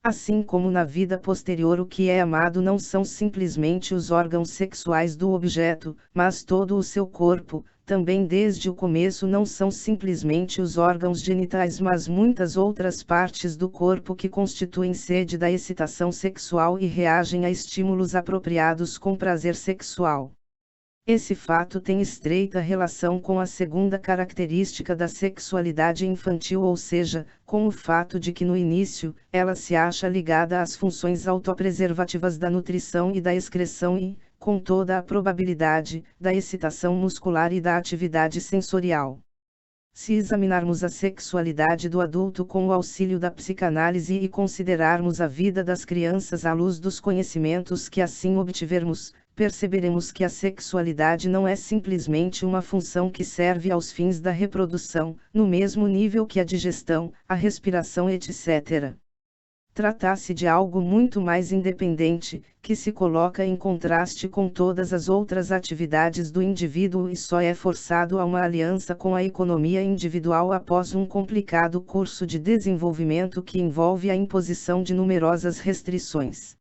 Assim como na vida posterior, o que é amado não são simplesmente os órgãos sexuais do objeto, mas todo o seu corpo. Também desde o começo não são simplesmente os órgãos genitais, mas muitas outras partes do corpo que constituem sede da excitação sexual e reagem a estímulos apropriados com prazer sexual. Esse fato tem estreita relação com a segunda característica da sexualidade infantil, ou seja, com o fato de que no início, ela se acha ligada às funções autopreservativas da nutrição e da excreção e, com toda a probabilidade, da excitação muscular e da atividade sensorial. Se examinarmos a sexualidade do adulto com o auxílio da psicanálise e considerarmos a vida das crianças à luz dos conhecimentos que assim obtivermos, perceberemos que a sexualidade não é simplesmente uma função que serve aos fins da reprodução, no mesmo nível que a digestão, a respiração, etc. Trata-se de algo muito mais independente, que se coloca em contraste com todas as outras atividades do indivíduo e só é forçado a uma aliança com a economia individual após um complicado curso de desenvolvimento que envolve a imposição de numerosas restrições.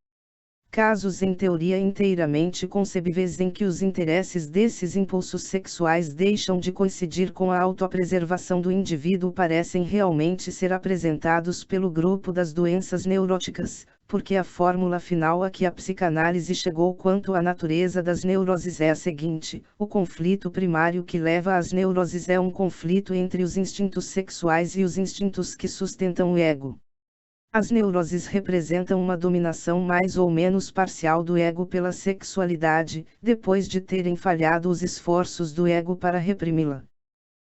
Casos em teoria inteiramente concebíveis em que os interesses desses impulsos sexuais deixam de coincidir com a autopreservação do indivíduo parecem realmente ser apresentados pelo grupo das doenças neuróticas, porque a fórmula final a que a psicanálise chegou quanto à natureza das neuroses é a seguinte: o conflito primário que leva às neuroses é um conflito entre os instintos sexuais e os instintos que sustentam o ego. As neuroses representam uma dominação mais ou menos parcial do ego pela sexualidade, depois de terem falhado os esforços do ego para reprimi-la.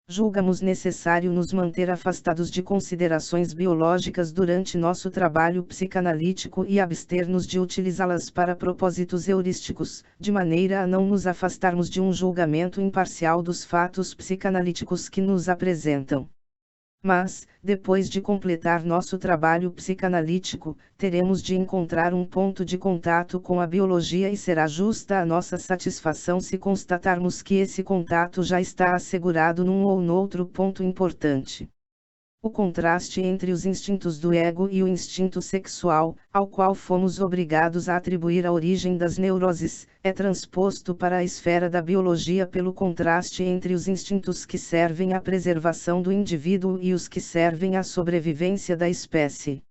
Julgamos necessário nos manter afastados de considerações biológicas durante nosso trabalho psicanalítico e abster-nos de utilizá-las para propósitos heurísticos, de maneira a não nos afastarmos de um julgamento imparcial dos fatos psicanalíticos que nos apresentam. Mas, depois de completar nosso trabalho psicanalítico, teremos de encontrar um ponto de contato com a biologia e será justa a nossa satisfação se constatarmos que esse contato já está assegurado num ou noutro ponto importante. O contraste entre os instintos do ego e o instinto sexual, ao qual fomos obrigados a atribuir a origem das neuroses, é transposto para a esfera da biologia pelo contraste entre os instintos que servem à preservação do indivíduo e os que servem à sobrevivência da espécie.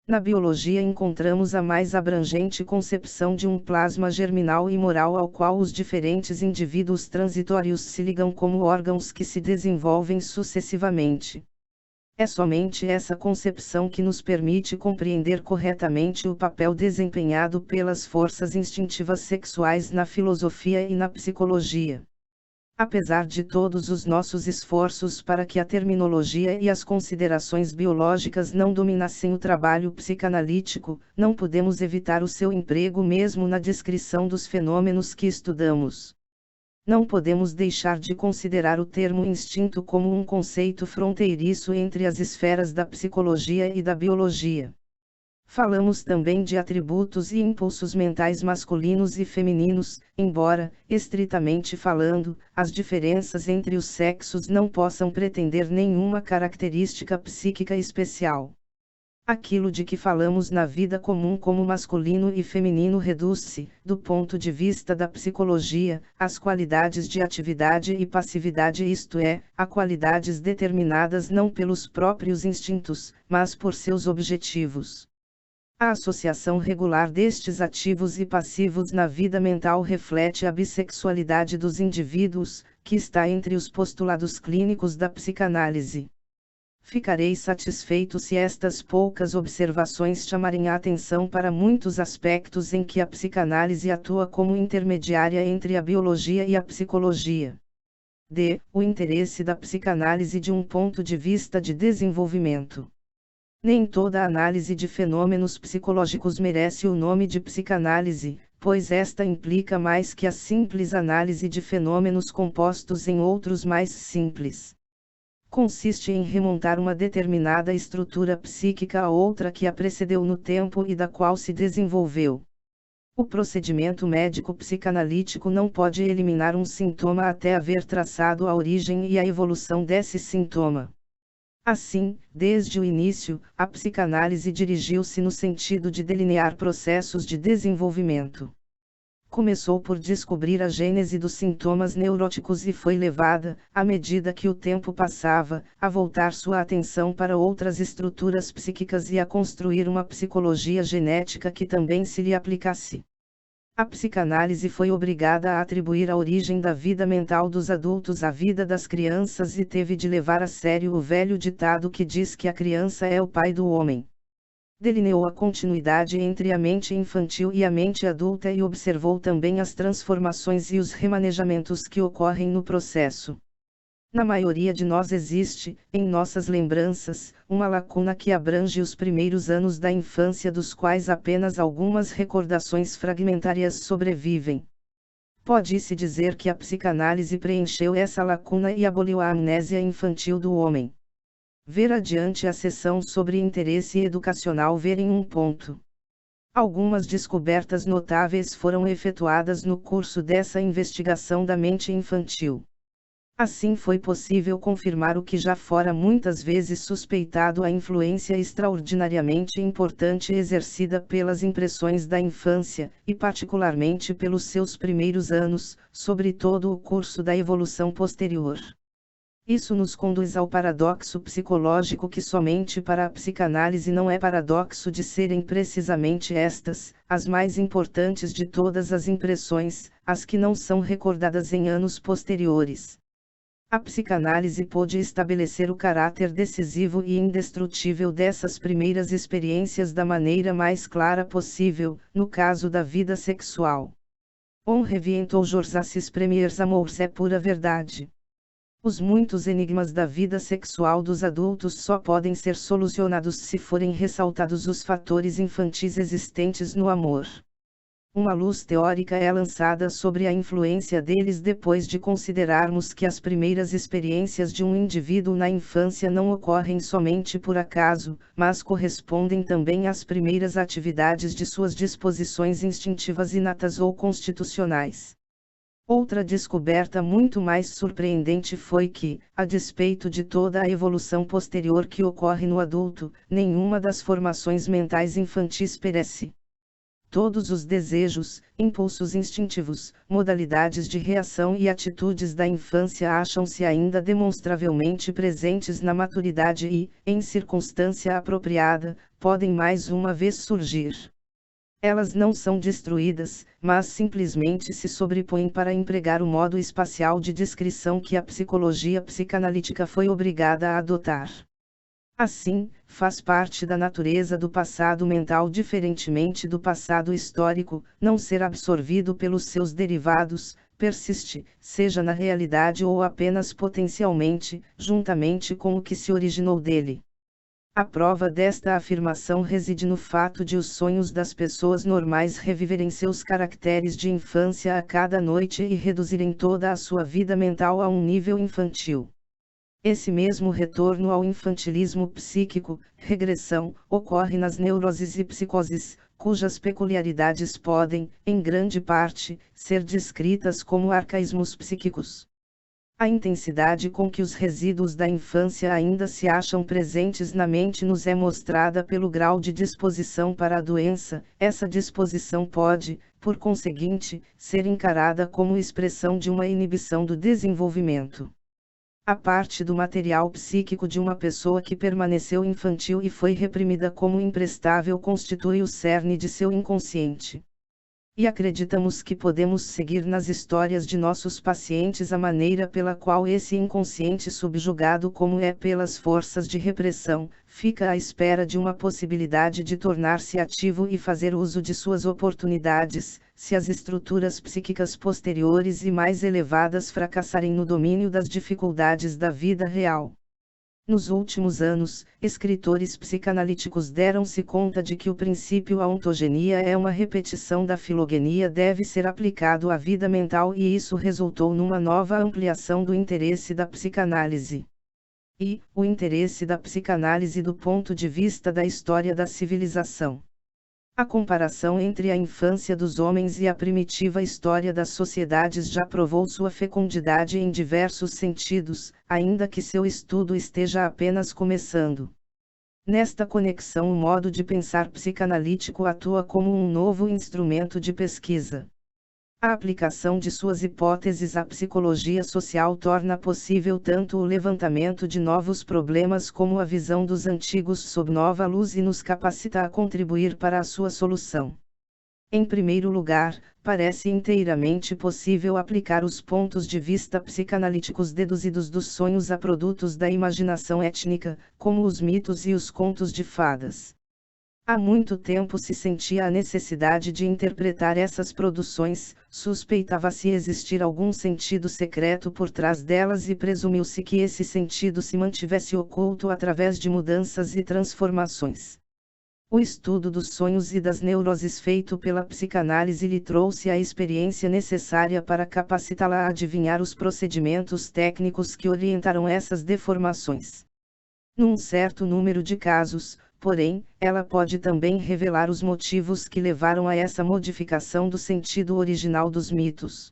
Na biologia encontramos a mais abrangente concepção de um plasma germinal e moral ao qual os diferentes indivíduos transitórios se ligam como órgãos que se desenvolvem sucessivamente. É somente essa concepção que nos permite compreender corretamente o papel desempenhado pelas forças instintivas sexuais na filosofia e na psicologia. Apesar de todos os nossos esforços para que a terminologia e as considerações biológicas não dominassem o trabalho psicanalítico, não podemos evitar o seu emprego mesmo na descrição dos fenômenos que estudamos. Não podemos deixar de considerar o termo instinto como um conceito fronteiriço entre as esferas da psicologia e da biologia. Falamos também de atributos e impulsos mentais masculinos e femininos, embora, estritamente falando, as diferenças entre os sexos não possam pretender nenhuma característica psíquica especial. Aquilo de que falamos na vida comum como masculino e feminino reduz-se, do ponto de vista da psicologia, às qualidades de atividade e passividade, isto é, a qualidades determinadas não pelos próprios instintos, mas por seus objetivos. A associação regular destes ativos e passivos na vida mental reflete a bissexualidade dos indivíduos, que está entre os postulados clínicos da psicanálise. Ficarei satisfeito se estas poucas observações chamarem a atenção para muitos aspectos em que a psicanálise atua como intermediária entre a biologia e a psicologia. D. O interesse da psicanálise de um ponto de vista de desenvolvimento. Nem toda análise de fenômenos psicológicos merece o nome de psicanálise, pois esta implica mais que a simples análise de fenômenos compostos em outros mais simples. Consiste em remontar uma determinada estrutura psíquica a outra que a precedeu no tempo e da qual se desenvolveu. O procedimento médico-psicanalítico não pode eliminar um sintoma até haver traçado a origem e a evolução desse sintoma. Assim, desde o início, a psicanálise dirigiu-se no sentido de delinear processos de desenvolvimento. Começou por descobrir a gênese dos sintomas neuróticos e foi levada, à medida que o tempo passava, a voltar sua atenção para outras estruturas psíquicas e a construir uma psicologia genética que também se lhe aplicasse. A psicanálise foi obrigada a atribuir a origem da vida mental dos adultos à vida das crianças e teve de levar a sério o velho ditado que diz que a criança é o pai do homem. Delineou a continuidade entre a mente infantil e a mente adulta e observou também as transformações e os remanejamentos que ocorrem no processo. Na maioria de nós existe, em nossas lembranças, uma lacuna que abrange os primeiros anos da infância, dos quais apenas algumas recordações fragmentárias sobrevivem. Pode-se dizer que a psicanálise preencheu essa lacuna e aboliu a amnésia infantil do homem. Ver adiante a seção sobre interesse educacional. Ver em um ponto. Algumas descobertas notáveis foram efetuadas no curso dessa investigação da mente infantil. Assim foi possível confirmar o que já fora muitas vezes suspeitado: a influência extraordinariamente importante exercida pelas impressões da infância, e particularmente pelos seus primeiros anos, sobre todo o curso da evolução posterior. Isso nos conduz ao paradoxo psicológico que somente para a psicanálise não é paradoxo de serem precisamente estas, as mais importantes de todas as impressões, as que não são recordadas em anos posteriores. A psicanálise pôde estabelecer o caráter decisivo e indestrutível dessas primeiras experiências da maneira mais clara possível, no caso da vida sexual. On revient toujours ces premiers amours é pura verdade. Os muitos enigmas da vida sexual dos adultos só podem ser solucionados se forem ressaltados os fatores infantis existentes no amor. Uma luz teórica é lançada sobre a influência deles depois de considerarmos que as primeiras experiências de um indivíduo na infância não ocorrem somente por acaso, mas correspondem também às primeiras atividades de suas disposições instintivas inatas ou constitucionais. Outra descoberta muito mais surpreendente foi que, a despeito de toda a evolução posterior que ocorre no adulto, nenhuma das formações mentais infantis perece. Todos os desejos, impulsos instintivos, modalidades de reação e atitudes da infância acham-se ainda demonstravelmente presentes na maturidade e, em circunstância apropriada, podem mais uma vez surgir. Elas não são destruídas, mas simplesmente se sobrepõem para empregar o modo espacial de descrição que a psicologia psicanalítica foi obrigada a adotar. Assim, faz parte da natureza do passado mental, diferentemente do passado histórico, não ser absorvido pelos seus derivados, persiste, seja na realidade ou apenas potencialmente, juntamente com o que se originou dele. A prova desta afirmação reside no fato de os sonhos das pessoas normais reviverem seus caracteres de infância a cada noite e reduzirem toda a sua vida mental a um nível infantil. Esse mesmo retorno ao infantilismo psíquico, regressão, ocorre nas neuroses e psicoses, cujas peculiaridades podem, em grande parte, ser descritas como arcaísmos psíquicos. A intensidade com que os resíduos da infância ainda se acham presentes na mente nos é mostrada pelo grau de disposição para a doença. Essa disposição pode, por conseguinte, ser encarada como expressão de uma inibição do desenvolvimento. A parte do material psíquico de uma pessoa que permaneceu infantil e foi reprimida como imprestável constitui o cerne de seu inconsciente. E acreditamos que podemos seguir nas histórias de nossos pacientes a maneira pela qual esse inconsciente, subjugado como é pelas forças de repressão, fica à espera de uma possibilidade de tornar-se ativo e fazer uso de suas oportunidades, se as estruturas psíquicas posteriores e mais elevadas fracassarem no domínio das dificuldades da vida real. Nos últimos anos, escritores psicanalíticos deram-se conta de que o princípio a ontogenia é uma repetição da filogenia deve ser aplicado à vida mental, e isso resultou numa nova ampliação do interesse da psicanálise. e o interesse da psicanálise do ponto de vista da história da civilização. A comparação entre a infância dos homens e a primitiva história das sociedades já provou sua fecundidade em diversos sentidos, ainda que seu estudo esteja apenas começando. Nesta conexão, o modo de pensar psicanalítico atua como um novo instrumento de pesquisa. A aplicação de suas hipóteses à psicologia social torna possível tanto o levantamento de novos problemas como a visão dos antigos sob nova luz e nos capacita a contribuir para a sua solução. Em primeiro lugar, parece inteiramente possível aplicar os pontos de vista psicanalíticos deduzidos dos sonhos a produtos da imaginação étnica, como os mitos e os contos de fadas. Há muito tempo se sentia a necessidade de interpretar essas produções, suspeitava-se existir algum sentido secreto por trás delas e presumiu-se que esse sentido se mantivesse oculto através de mudanças e transformações. O estudo dos sonhos e das neuroses feito pela psicanálise lhe trouxe a experiência necessária para capacitá-la a adivinhar os procedimentos técnicos que orientaram essas deformações. Num certo número de casos, porém, ela pode também revelar os motivos que levaram a essa modificação do sentido original dos mitos.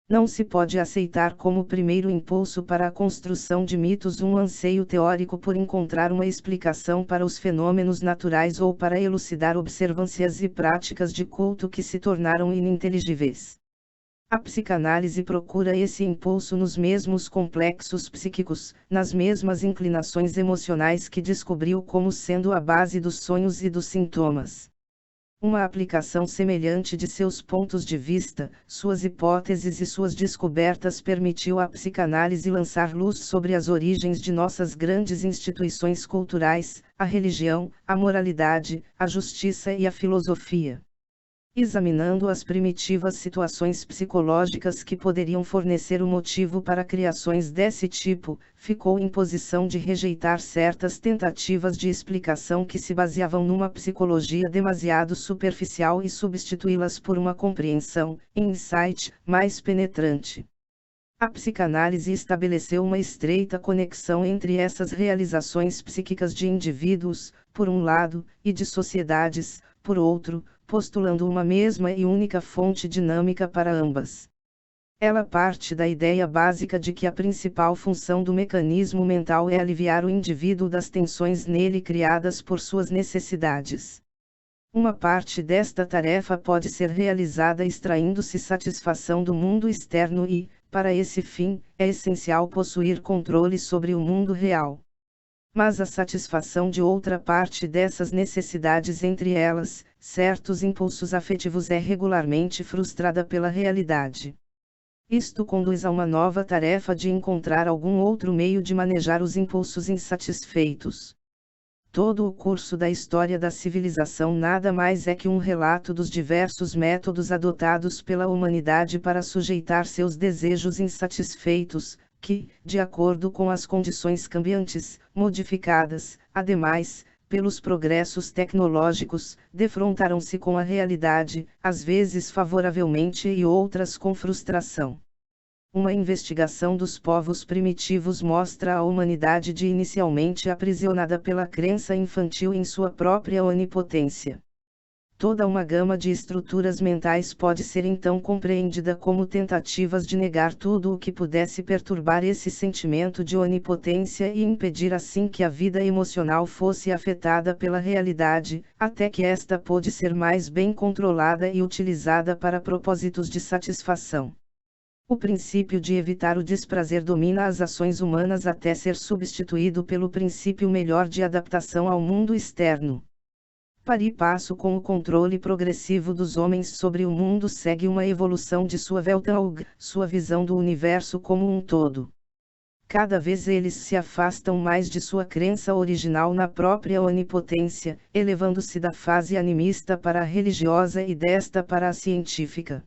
Não se pode aceitar como primeiro impulso para a construção de mitos um anseio teórico por encontrar uma explicação para os fenômenos naturais ou para elucidar observâncias e práticas de culto que se tornaram ininteligíveis. A psicanálise procura esse impulso nos mesmos complexos psíquicos, nas mesmas inclinações emocionais que descobriu como sendo a base dos sonhos e dos sintomas. Uma aplicação semelhante de seus pontos de vista, suas hipóteses e suas descobertas permitiu à psicanálise lançar luz sobre as origens de nossas grandes instituições culturais, a religião, a moralidade, a justiça e a filosofia. Examinando as primitivas situações psicológicas que poderiam fornecer o motivo para criações desse tipo, ficou em posição de rejeitar certas tentativas de explicação que se baseavam numa psicologia demasiado superficial e substituí-las por uma compreensão, insight, mais penetrante. A psicanálise estabeleceu uma estreita conexão entre essas realizações psíquicas de indivíduos, por um lado, e de sociedades, por outro, postulando uma mesma e única fonte dinâmica para ambas. Ela parte da ideia básica de que a principal função do mecanismo mental é aliviar o indivíduo das tensões nele criadas por suas necessidades. Uma parte desta tarefa pode ser realizada extraindo-se satisfação do mundo externo e, para esse fim, é essencial possuir controle sobre o mundo real. Mas a satisfação de outra parte dessas necessidades, entre elas, certos impulsos afetivos, é regularmente frustrada pela realidade. Isto conduz a uma nova tarefa de encontrar algum outro meio de manejar os impulsos insatisfeitos. Todo o curso da história da civilização nada mais é que um relato dos diversos métodos adotados pela humanidade para sujeitar seus desejos insatisfeitos, que, de acordo com as condições cambiantes, modificadas, ademais, pelos progressos tecnológicos, defrontaram-se com a realidade, às vezes favoravelmente e outras com frustração. Uma investigação dos povos primitivos mostra a humanidade de inicialmente aprisionada pela crença infantil em sua própria onipotência. Toda uma gama de estruturas mentais pode ser então compreendida como tentativas de negar tudo o que pudesse perturbar esse sentimento de onipotência e impedir assim que a vida emocional fosse afetada pela realidade, até que esta pôde ser mais bem controlada e utilizada para propósitos de satisfação. O princípio de evitar o desprazer domina as ações humanas até ser substituído pelo princípio melhor de adaptação ao mundo externo. Par e passo com o controle progressivo dos homens sobre o mundo segue uma evolução de sua Weltanschauung, sua visão do universo como um todo. Cada vez eles se afastam mais de sua crença original na própria onipotência, elevando-se da fase animista para a religiosa e desta para a científica.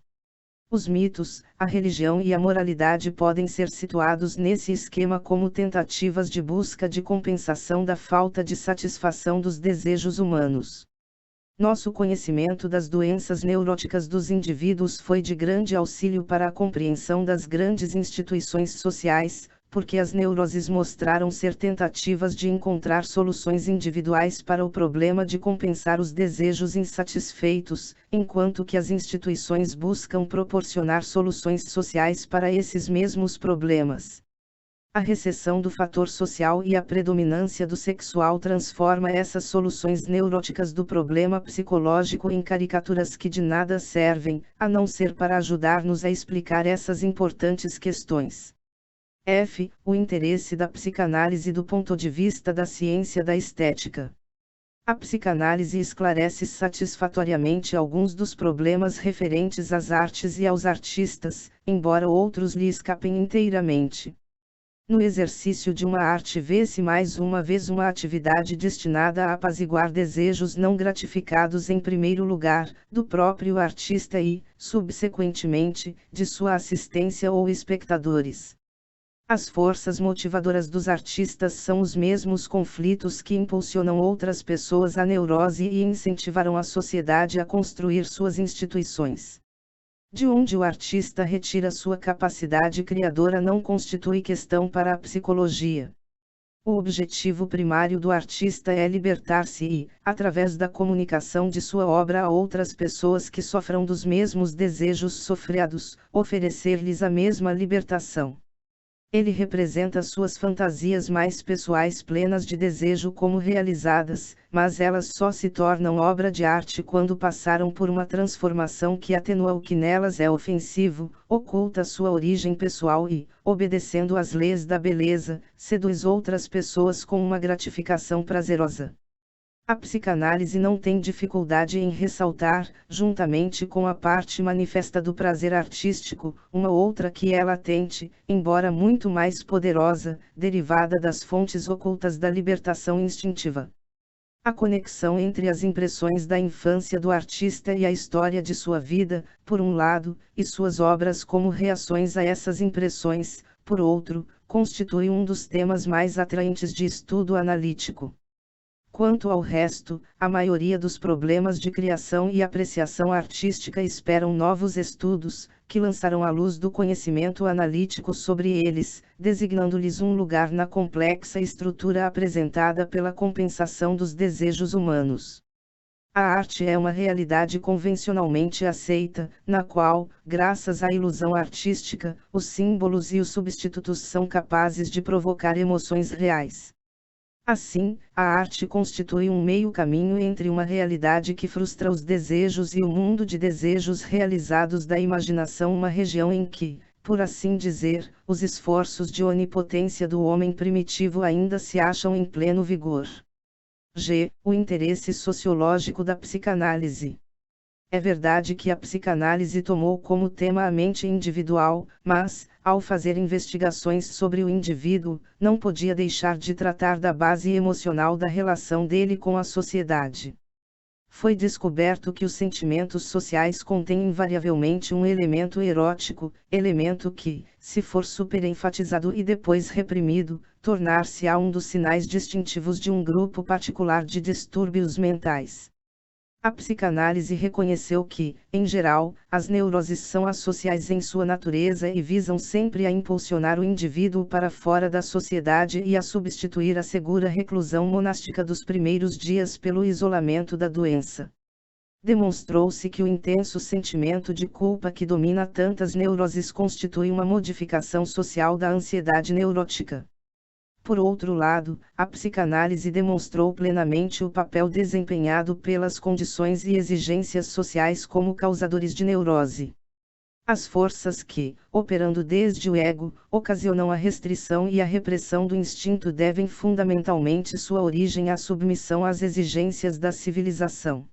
Os mitos, a religião e a moralidade podem ser situados nesse esquema como tentativas de busca de compensação da falta de satisfação dos desejos humanos. Nosso conhecimento das doenças neuróticas dos indivíduos foi de grande auxílio para a compreensão das grandes instituições sociais, porque as neuroses mostraram ser tentativas de encontrar soluções individuais para o problema de compensar os desejos insatisfeitos, enquanto que as instituições buscam proporcionar soluções sociais para esses mesmos problemas. A recessão do fator social e a predominância do sexual transforma essas soluções neuróticas do problema psicológico em caricaturas que de nada servem, a não ser para ajudar-nos a explicar essas importantes questões. F. O interesse da psicanálise do ponto de vista da ciência da estética. A psicanálise esclarece satisfatoriamente alguns dos problemas referentes às artes e aos artistas, embora outros lhe escapem inteiramente. No exercício de uma arte vê-se mais uma vez uma atividade destinada a apaziguar desejos não gratificados em primeiro lugar, do próprio artista e, subsequentemente, de sua assistência ou espectadores. As forças motivadoras dos artistas são os mesmos conflitos que impulsionam outras pessoas à neurose e incentivaram a sociedade a construir suas instituições. De onde o artista retira sua capacidade criadora não constitui questão para a psicologia. O objetivo primário do artista é libertar-se e, através da comunicação de sua obra a outras pessoas que sofram dos mesmos desejos sofridos, oferecer-lhes a mesma libertação. Ele representa suas fantasias mais pessoais plenas de desejo como realizadas, mas elas só se tornam obra de arte quando passaram por uma transformação que atenua o que nelas é ofensivo, oculta sua origem pessoal e, obedecendo às leis da beleza, seduz outras pessoas com uma gratificação prazerosa. A psicanálise não tem dificuldade em ressaltar, juntamente com a parte manifesta do prazer artístico, uma outra que é latente, embora muito mais poderosa, derivada das fontes ocultas da libertação instintiva. A conexão entre as impressões da infância do artista e a história de sua vida, por um lado, e suas obras como reações a essas impressões, por outro, constitui um dos temas mais atraentes de estudo analítico. Quanto ao resto, a maioria dos problemas de criação e apreciação artística esperam novos estudos, que lançarão a luz do conhecimento analítico sobre eles, designando-lhes um lugar na complexa estrutura apresentada pela compensação dos desejos humanos. A arte é uma realidade convencionalmente aceita, na qual, graças à ilusão artística, os símbolos e os substitutos são capazes de provocar emoções reais. Assim, a arte constitui um meio-caminho entre uma realidade que frustra os desejos e o mundo de desejos realizados da imaginação, uma região em que, por assim dizer, os esforços de onipotência do homem primitivo ainda se acham em pleno vigor. G. O interesse sociológico da psicanálise. É verdade que a psicanálise tomou como tema a mente individual, mas, ao fazer investigações sobre o indivíduo, não podia deixar de tratar da base emocional da relação dele com a sociedade. Foi descoberto que os sentimentos sociais contêm invariavelmente um elemento erótico, elemento que, se for superenfatizado e depois reprimido, tornar-se-á um dos sinais distintivos de um grupo particular de distúrbios mentais. A psicanálise reconheceu que, em geral, as neuroses são associais em sua natureza e visam sempre a impulsionar o indivíduo para fora da sociedade e a substituir a segura reclusão monástica dos primeiros dias pelo isolamento da doença. Demonstrou-se que o intenso sentimento de culpa que domina tantas neuroses constitui uma modificação social da ansiedade neurótica. Por outro lado, a psicanálise demonstrou plenamente o papel desempenhado pelas condições e exigências sociais como causadores de neurose. As forças que, operando desde o ego, ocasionam a restrição e a repressão do instinto devem fundamentalmente sua origem à submissão às exigências da civilização.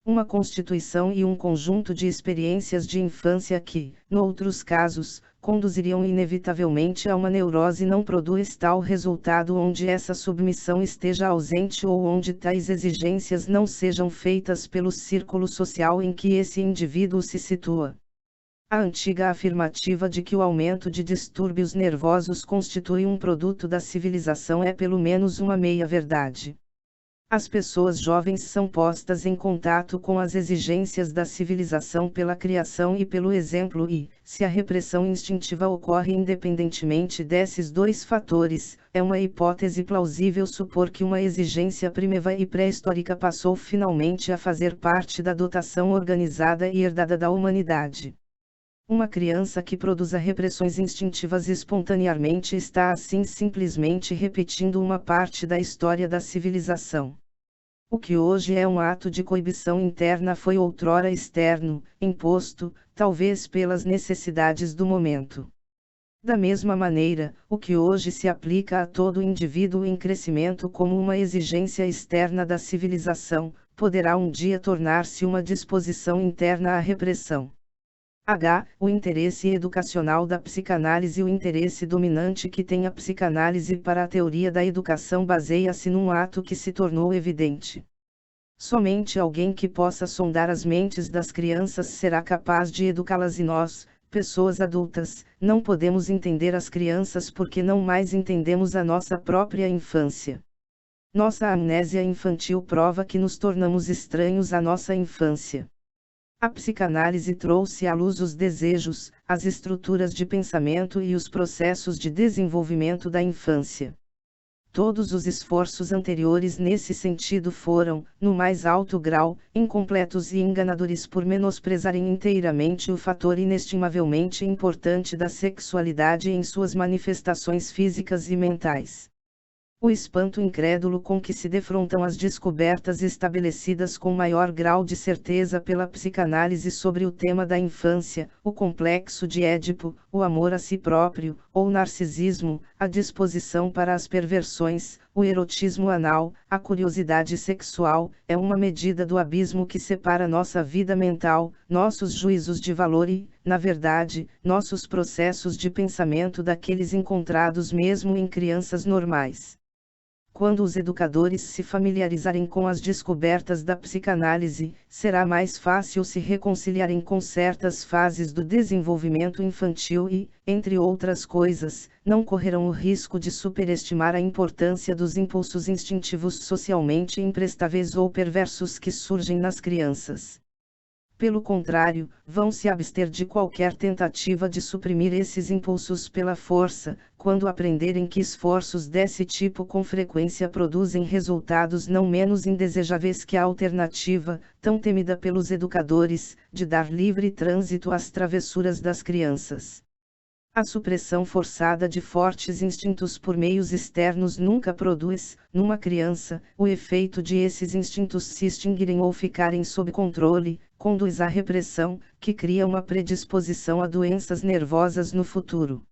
Uma constituição e um conjunto de experiências de infância que, noutros casos, conduziriam inevitavelmente a uma neurose não produz tal resultado onde essa submissão esteja ausente ou onde tais exigências não sejam feitas pelo círculo social em que esse indivíduo se situa. A antiga afirmativa de que o aumento de distúrbios nervosos constitui um produto da civilização é pelo menos uma meia-verdade. As pessoas jovens são postas em contato com as exigências da civilização pela criação e pelo exemplo e, se a repressão instintiva ocorre independentemente desses dois fatores, é uma hipótese plausível supor que uma exigência primitiva e pré-histórica passou finalmente a fazer parte da dotação organizada e herdada da humanidade. Uma criança que produza repressões instintivas espontaneamente está assim simplesmente repetindo uma parte da história da civilização. O que hoje é um ato de coibição interna foi outrora externo, imposto, talvez pelas necessidades do momento. Da mesma maneira, o que hoje se aplica a todo indivíduo em crescimento como uma exigência externa da civilização, poderá um dia tornar-se uma disposição interna à repressão. O interesse educacional da psicanálise. O interesse dominante que tem a psicanálise para a teoria da educação baseia-se num ato que se tornou evidente. Somente alguém que possa sondar as mentes das crianças será capaz de educá-las e nós, pessoas adultas, não podemos entender as crianças porque não mais entendemos a nossa própria infância. Nossa amnésia infantil prova que nos tornamos estranhos à nossa infância. A psicanálise trouxe à luz os desejos, as estruturas de pensamento e os processos de desenvolvimento da infância. Todos os esforços anteriores nesse sentido foram, no mais alto grau, incompletos e enganadores por menosprezarem inteiramente o fator inestimavelmente importante da sexualidade em suas manifestações físicas e mentais. O espanto incrédulo com que se defrontam as descobertas estabelecidas com maior grau de certeza pela psicanálise sobre o tema da infância, o complexo de Édipo, o amor a si próprio, ou narcisismo, a disposição para as perversões, o erotismo anal, a curiosidade sexual, é uma medida do abismo que separa nossa vida mental, nossos juízos de valor e, na verdade, nossos processos de pensamento daqueles encontrados mesmo em crianças normais. Quando os educadores se familiarizarem com as descobertas da psicanálise, será mais fácil se reconciliarem com certas fases do desenvolvimento infantil e, entre outras coisas, não correrão o risco de superestimar a importância dos impulsos instintivos socialmente imprestáveis ou perversos que surgem nas crianças. Pelo contrário, vão se abster de qualquer tentativa de suprimir esses impulsos pela força, quando aprenderem que esforços desse tipo com frequência produzem resultados não menos indesejáveis que a alternativa, tão temida pelos educadores, de dar livre trânsito às travessuras das crianças. A supressão forçada de fortes instintos por meios externos nunca produz, numa criança, o efeito de esses instintos se extinguirem ou ficarem sob controle, conduz à repressão, que cria uma predisposição a doenças nervosas no futuro.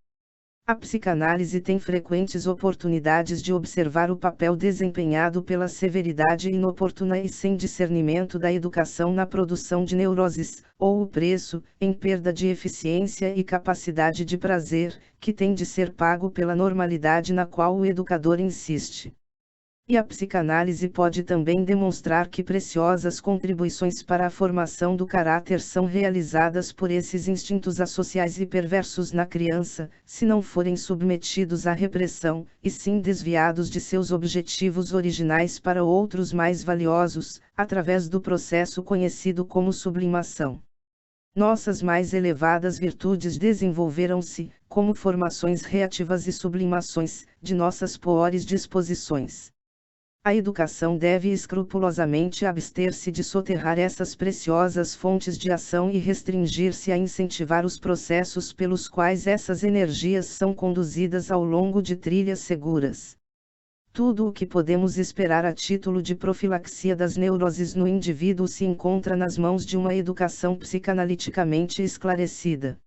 A psicanálise tem frequentes oportunidades de observar o papel desempenhado pela severidade inoportuna e sem discernimento da educação na produção de neuroses, ou o preço, em perda de eficiência e capacidade de prazer, que tem de ser pago pela normalidade na qual o educador insiste. E a psicanálise pode também demonstrar que preciosas contribuições para a formação do caráter são realizadas por esses instintos associais e perversos na criança, se não forem submetidos à repressão, e sim desviados de seus objetivos originais para outros mais valiosos, através do processo conhecido como sublimação. Nossas mais elevadas virtudes desenvolveram-se, como formações reativas e sublimações, de nossas piores disposições. A educação deve escrupulosamente abster-se de soterrar essas preciosas fontes de ação e restringir-se a incentivar os processos pelos quais essas energias são conduzidas ao longo de trilhas seguras. Tudo o que podemos esperar a título de profilaxia das neuroses no indivíduo se encontra nas mãos de uma educação psicanaliticamente esclarecida.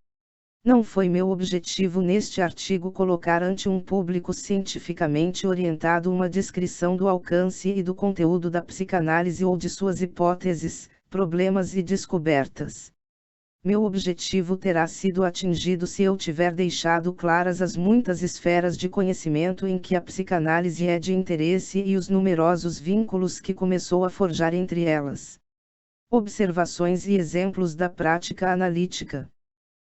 Não foi meu objetivo neste artigo colocar ante um público cientificamente orientado uma descrição do alcance e do conteúdo da psicanálise ou de suas hipóteses, problemas e descobertas. Meu objetivo terá sido atingido se eu tiver deixado claras as muitas esferas de conhecimento em que a psicanálise é de interesse e os numerosos vínculos que começou a forjar entre elas. Observações e exemplos da prática analítica.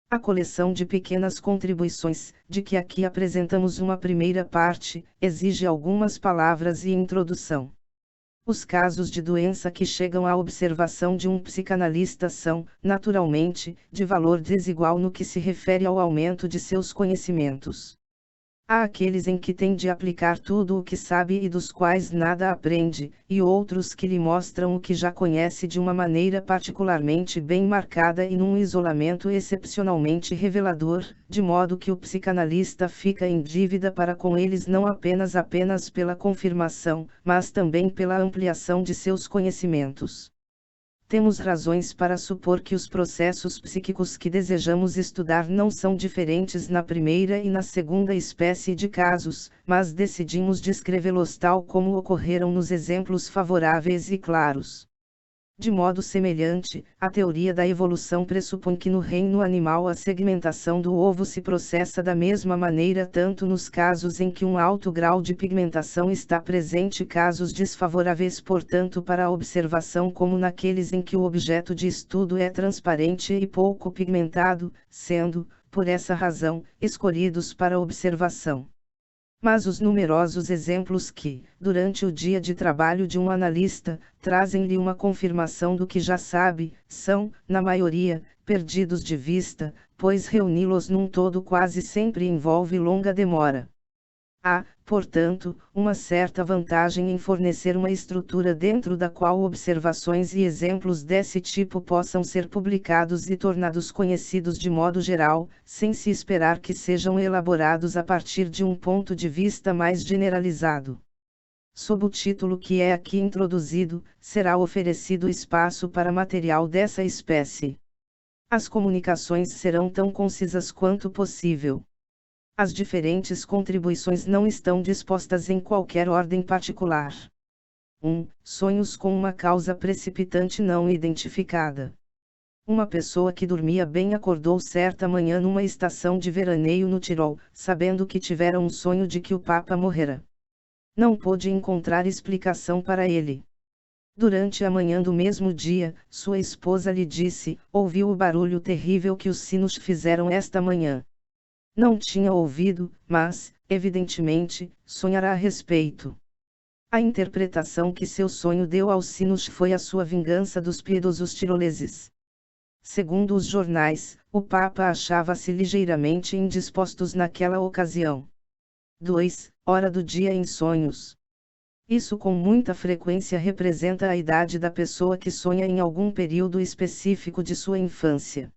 A coleção de pequenas contribuições, de que aqui apresentamos uma primeira parte, exige algumas palavras e introdução. Os casos de doença que chegam à observação de um psicanalista são, naturalmente, de valor desigual no que se refere ao aumento de seus conhecimentos. Há aqueles em que tem de aplicar tudo o que sabe e dos quais nada aprende, e outros que lhe mostram o que já conhece de uma maneira particularmente bem marcada e num isolamento excepcionalmente revelador, de modo que o psicanalista fica em dívida para com eles não apenas pela confirmação, mas também pela ampliação de seus conhecimentos. Temos razões para supor que os processos psíquicos que desejamos estudar não são diferentes na primeira e na segunda espécie de casos, mas decidimos descrevê-los tal como ocorreram nos exemplos favoráveis e claros. De modo semelhante, a teoria da evolução pressupõe que no reino animal a segmentação do ovo se processa da mesma maneira tanto nos casos em que um alto grau de pigmentação está presente, casos desfavoráveis portanto para a observação, como naqueles em que o objeto de estudo é transparente e pouco pigmentado, sendo, por essa razão, escolhidos para observação. Mas os numerosos exemplos que, durante o dia de trabalho de um analista, trazem-lhe uma confirmação do que já sabe, são, na maioria, perdidos de vista, pois reuni-los num todo quase sempre envolve longa demora. Há, portanto, uma certa vantagem em fornecer uma estrutura dentro da qual observações e exemplos desse tipo possam ser publicados e tornados conhecidos de modo geral, sem se esperar que sejam elaborados a partir de um ponto de vista mais generalizado. Sob o título que é aqui introduzido, será oferecido espaço para material dessa espécie. As comunicações serão tão concisas quanto possível. As diferentes contribuições não estão dispostas em qualquer ordem particular. 1. Sonhos com uma causa precipitante não identificada. Uma pessoa que dormia bem acordou certa manhã numa estação de veraneio no Tirol, sabendo que tivera um sonho de que o Papa morrera. Não pôde encontrar explicação para ele. Durante a manhã do mesmo dia, sua esposa lhe disse: ouviu o barulho terrível que os sinos fizeram esta manhã. Não tinha ouvido, mas, evidentemente, sonhara a respeito. A interpretação que seu sonho deu aos sinos foi a sua vingança dos piedosos tiroleses. Segundo os jornais, o Papa achava-se ligeiramente indispostos naquela ocasião. 2. Hora do dia em sonhos. Isso com muita frequência representa a idade da pessoa que sonha em algum período específico de sua infância.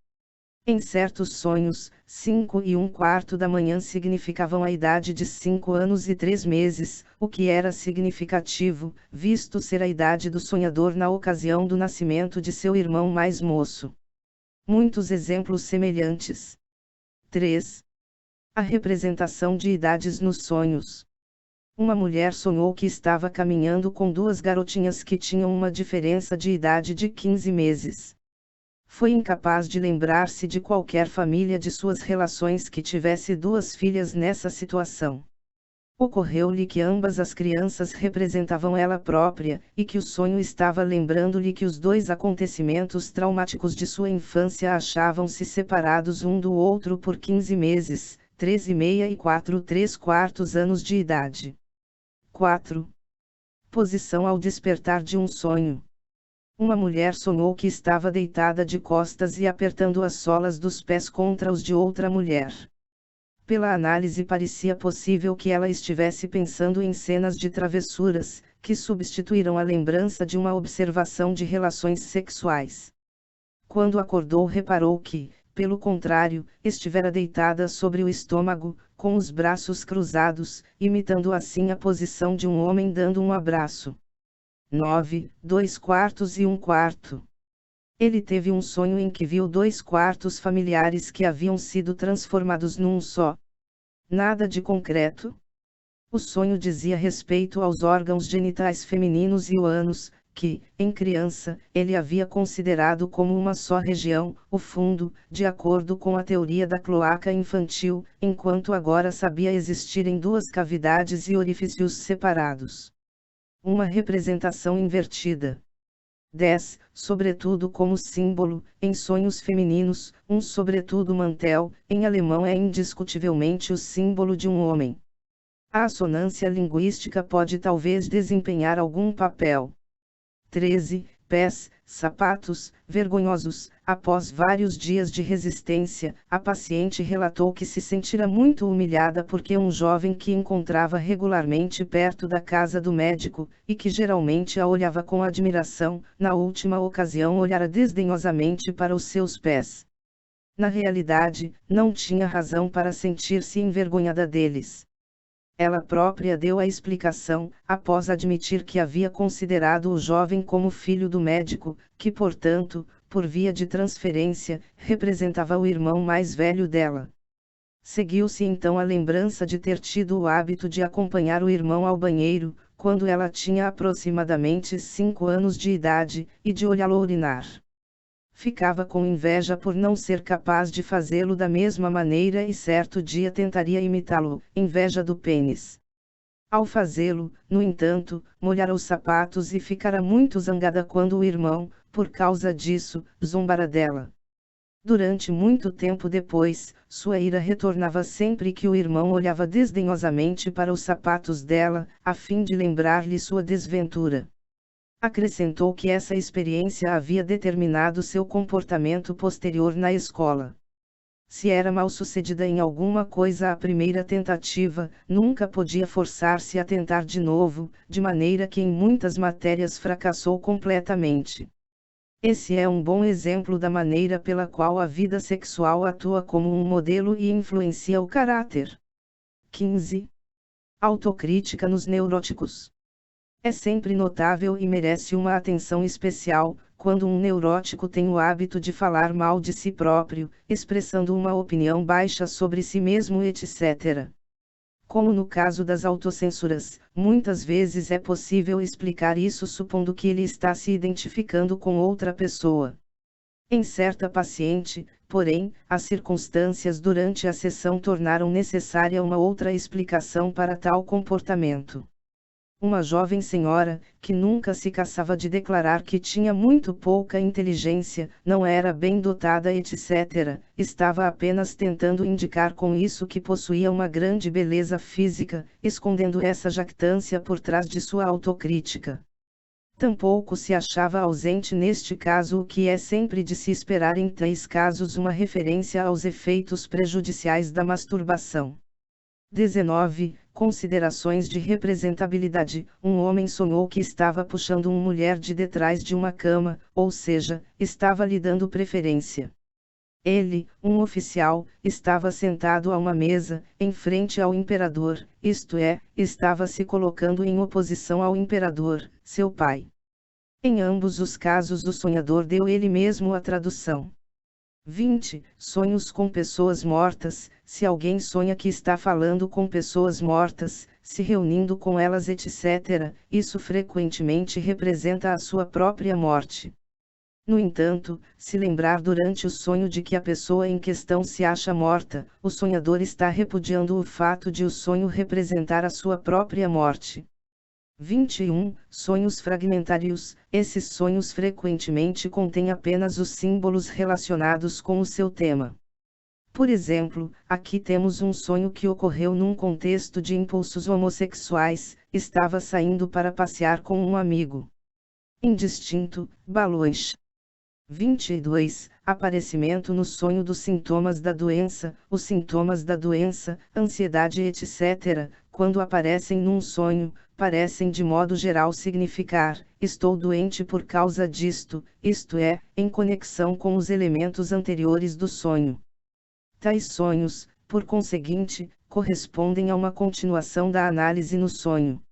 Em certos sonhos, 5:15 da manhã significavam a idade de 5 anos e 3 meses, o que era significativo, visto ser a idade do sonhador na ocasião do nascimento de seu irmão mais moço. Muitos exemplos semelhantes. 3. A representação de idades nos sonhos. Uma mulher sonhou que estava caminhando com duas garotinhas que tinham uma diferença de idade de 15 meses. Foi incapaz de lembrar-se de qualquer família de suas relações que tivesse duas filhas nessa situação. Ocorreu-lhe que ambas as crianças representavam ela própria, e que o sonho estava lembrando-lhe que os dois acontecimentos traumáticos de sua infância achavam-se separados um do outro por 15 meses, 3,5 e 4 3/4 anos de idade. 4. Posição ao despertar de um sonho. Uma mulher sonhou que estava deitada de costas e apertando as solas dos pés contra os de outra mulher. Pela análise parecia possível que ela estivesse pensando em cenas de travessuras, que substituíram a lembrança de uma observação de relações sexuais. Quando acordou, reparou que, pelo contrário, estivera deitada sobre o estômago, com os braços cruzados, imitando assim a posição de um homem dando um abraço. 9, 2/4 e 1/4. Ele teve um sonho em que viu 2/4 familiares que haviam sido transformados num só. Nada de concreto. O sonho dizia respeito aos órgãos genitais femininos e o ânus, que, em criança, ele havia considerado como uma só região, o fundo, de acordo com a teoria da cloaca infantil, enquanto agora sabia existirem duas cavidades e orifícios separados. Uma representação invertida. 10. Sobretudo como símbolo, em sonhos femininos, um sobretudo mantel, em alemão é indiscutivelmente o símbolo de um homem. A assonância linguística pode talvez desempenhar algum papel. 13. Pés, sapatos, vergonhosos. Após vários dias de resistência, a paciente relatou que se sentira muito humilhada porque um jovem que encontrava regularmente perto da casa do médico, e que geralmente a olhava com admiração, na última ocasião olhara desdenhosamente para os seus pés. Na realidade, não tinha razão para sentir-se envergonhada deles. Ela própria deu a explicação, após admitir que havia considerado o jovem como filho do médico, que portanto, por via de transferência, representava o irmão mais velho dela. Seguiu-se então a lembrança de ter tido o hábito de acompanhar o irmão ao banheiro, quando ela tinha aproximadamente 5 anos de idade, e de olhá-lo urinar. Ficava com inveja por não ser capaz de fazê-lo da mesma maneira e certo dia tentaria imitá-lo, inveja do pênis. Ao fazê-lo, no entanto, molhara os sapatos e ficara muito zangada quando o irmão, por causa disso, zombara dela. Durante muito tempo depois, sua ira retornava sempre que o irmão olhava desdenhosamente para os sapatos dela, a fim de lembrar-lhe sua desventura. Acrescentou que essa experiência havia determinado seu comportamento posterior na escola. Se era mal-sucedida em alguma coisa à primeira tentativa, nunca podia forçar-se a tentar de novo, de maneira que em muitas matérias fracassou completamente. Esse é um bom exemplo da maneira pela qual a vida sexual atua como um modelo e influencia o caráter. 15. Autocrítica nos neuróticos. É sempre notável e merece uma atenção especial, quando um neurótico tem o hábito de falar mal de si próprio, expressando uma opinião baixa sobre si mesmo, etc. Como no caso das autocensuras, muitas vezes é possível explicar isso supondo que ele está se identificando com outra pessoa. Em certa paciente, porém, as circunstâncias durante a sessão tornaram necessária uma outra explicação para tal comportamento. Uma jovem senhora, que nunca se cansava de declarar que tinha muito pouca inteligência, não era bem dotada, etc., estava apenas tentando indicar com isso que possuía uma grande beleza física, escondendo essa jactância por trás de sua autocrítica. Tampouco se achava ausente neste caso o que é sempre de se esperar em tais casos, uma referência aos efeitos prejudiciais da masturbação. 19. Considerações de representabilidade. Um homem sonhou que estava puxando uma mulher de detrás de uma cama, ou seja, estava lhe dando preferência. Ele, um oficial, estava sentado a uma mesa, em frente ao imperador, isto é, estava se colocando em oposição ao imperador, seu pai. Em ambos os casos o sonhador deu ele mesmo a tradução. 20. Sonhos com pessoas mortas. Se alguém sonha que está falando com pessoas mortas, se reunindo com elas, etc., isso frequentemente representa a sua própria morte. No entanto, se lembrar durante o sonho de que a pessoa em questão se acha morta, o sonhador está repudiando o fato de o sonho representar a sua própria morte. 21. Sonhos fragmentários. Esses sonhos frequentemente contêm apenas os símbolos relacionados com o seu tema. Por exemplo, aqui temos um sonho que ocorreu num contexto de impulsos homossexuais, estava saindo para passear com um amigo. Indistinto, balões. 22. Aparecimento no sonho dos sintomas da doença. Os sintomas da doença, ansiedade, etc., quando aparecem num sonho, parecem de modo geral significar: estou doente por causa disto, isto é, em conexão com os elementos anteriores do sonho. Tais sonhos, por conseguinte, correspondem a uma continuação da análise no sonho.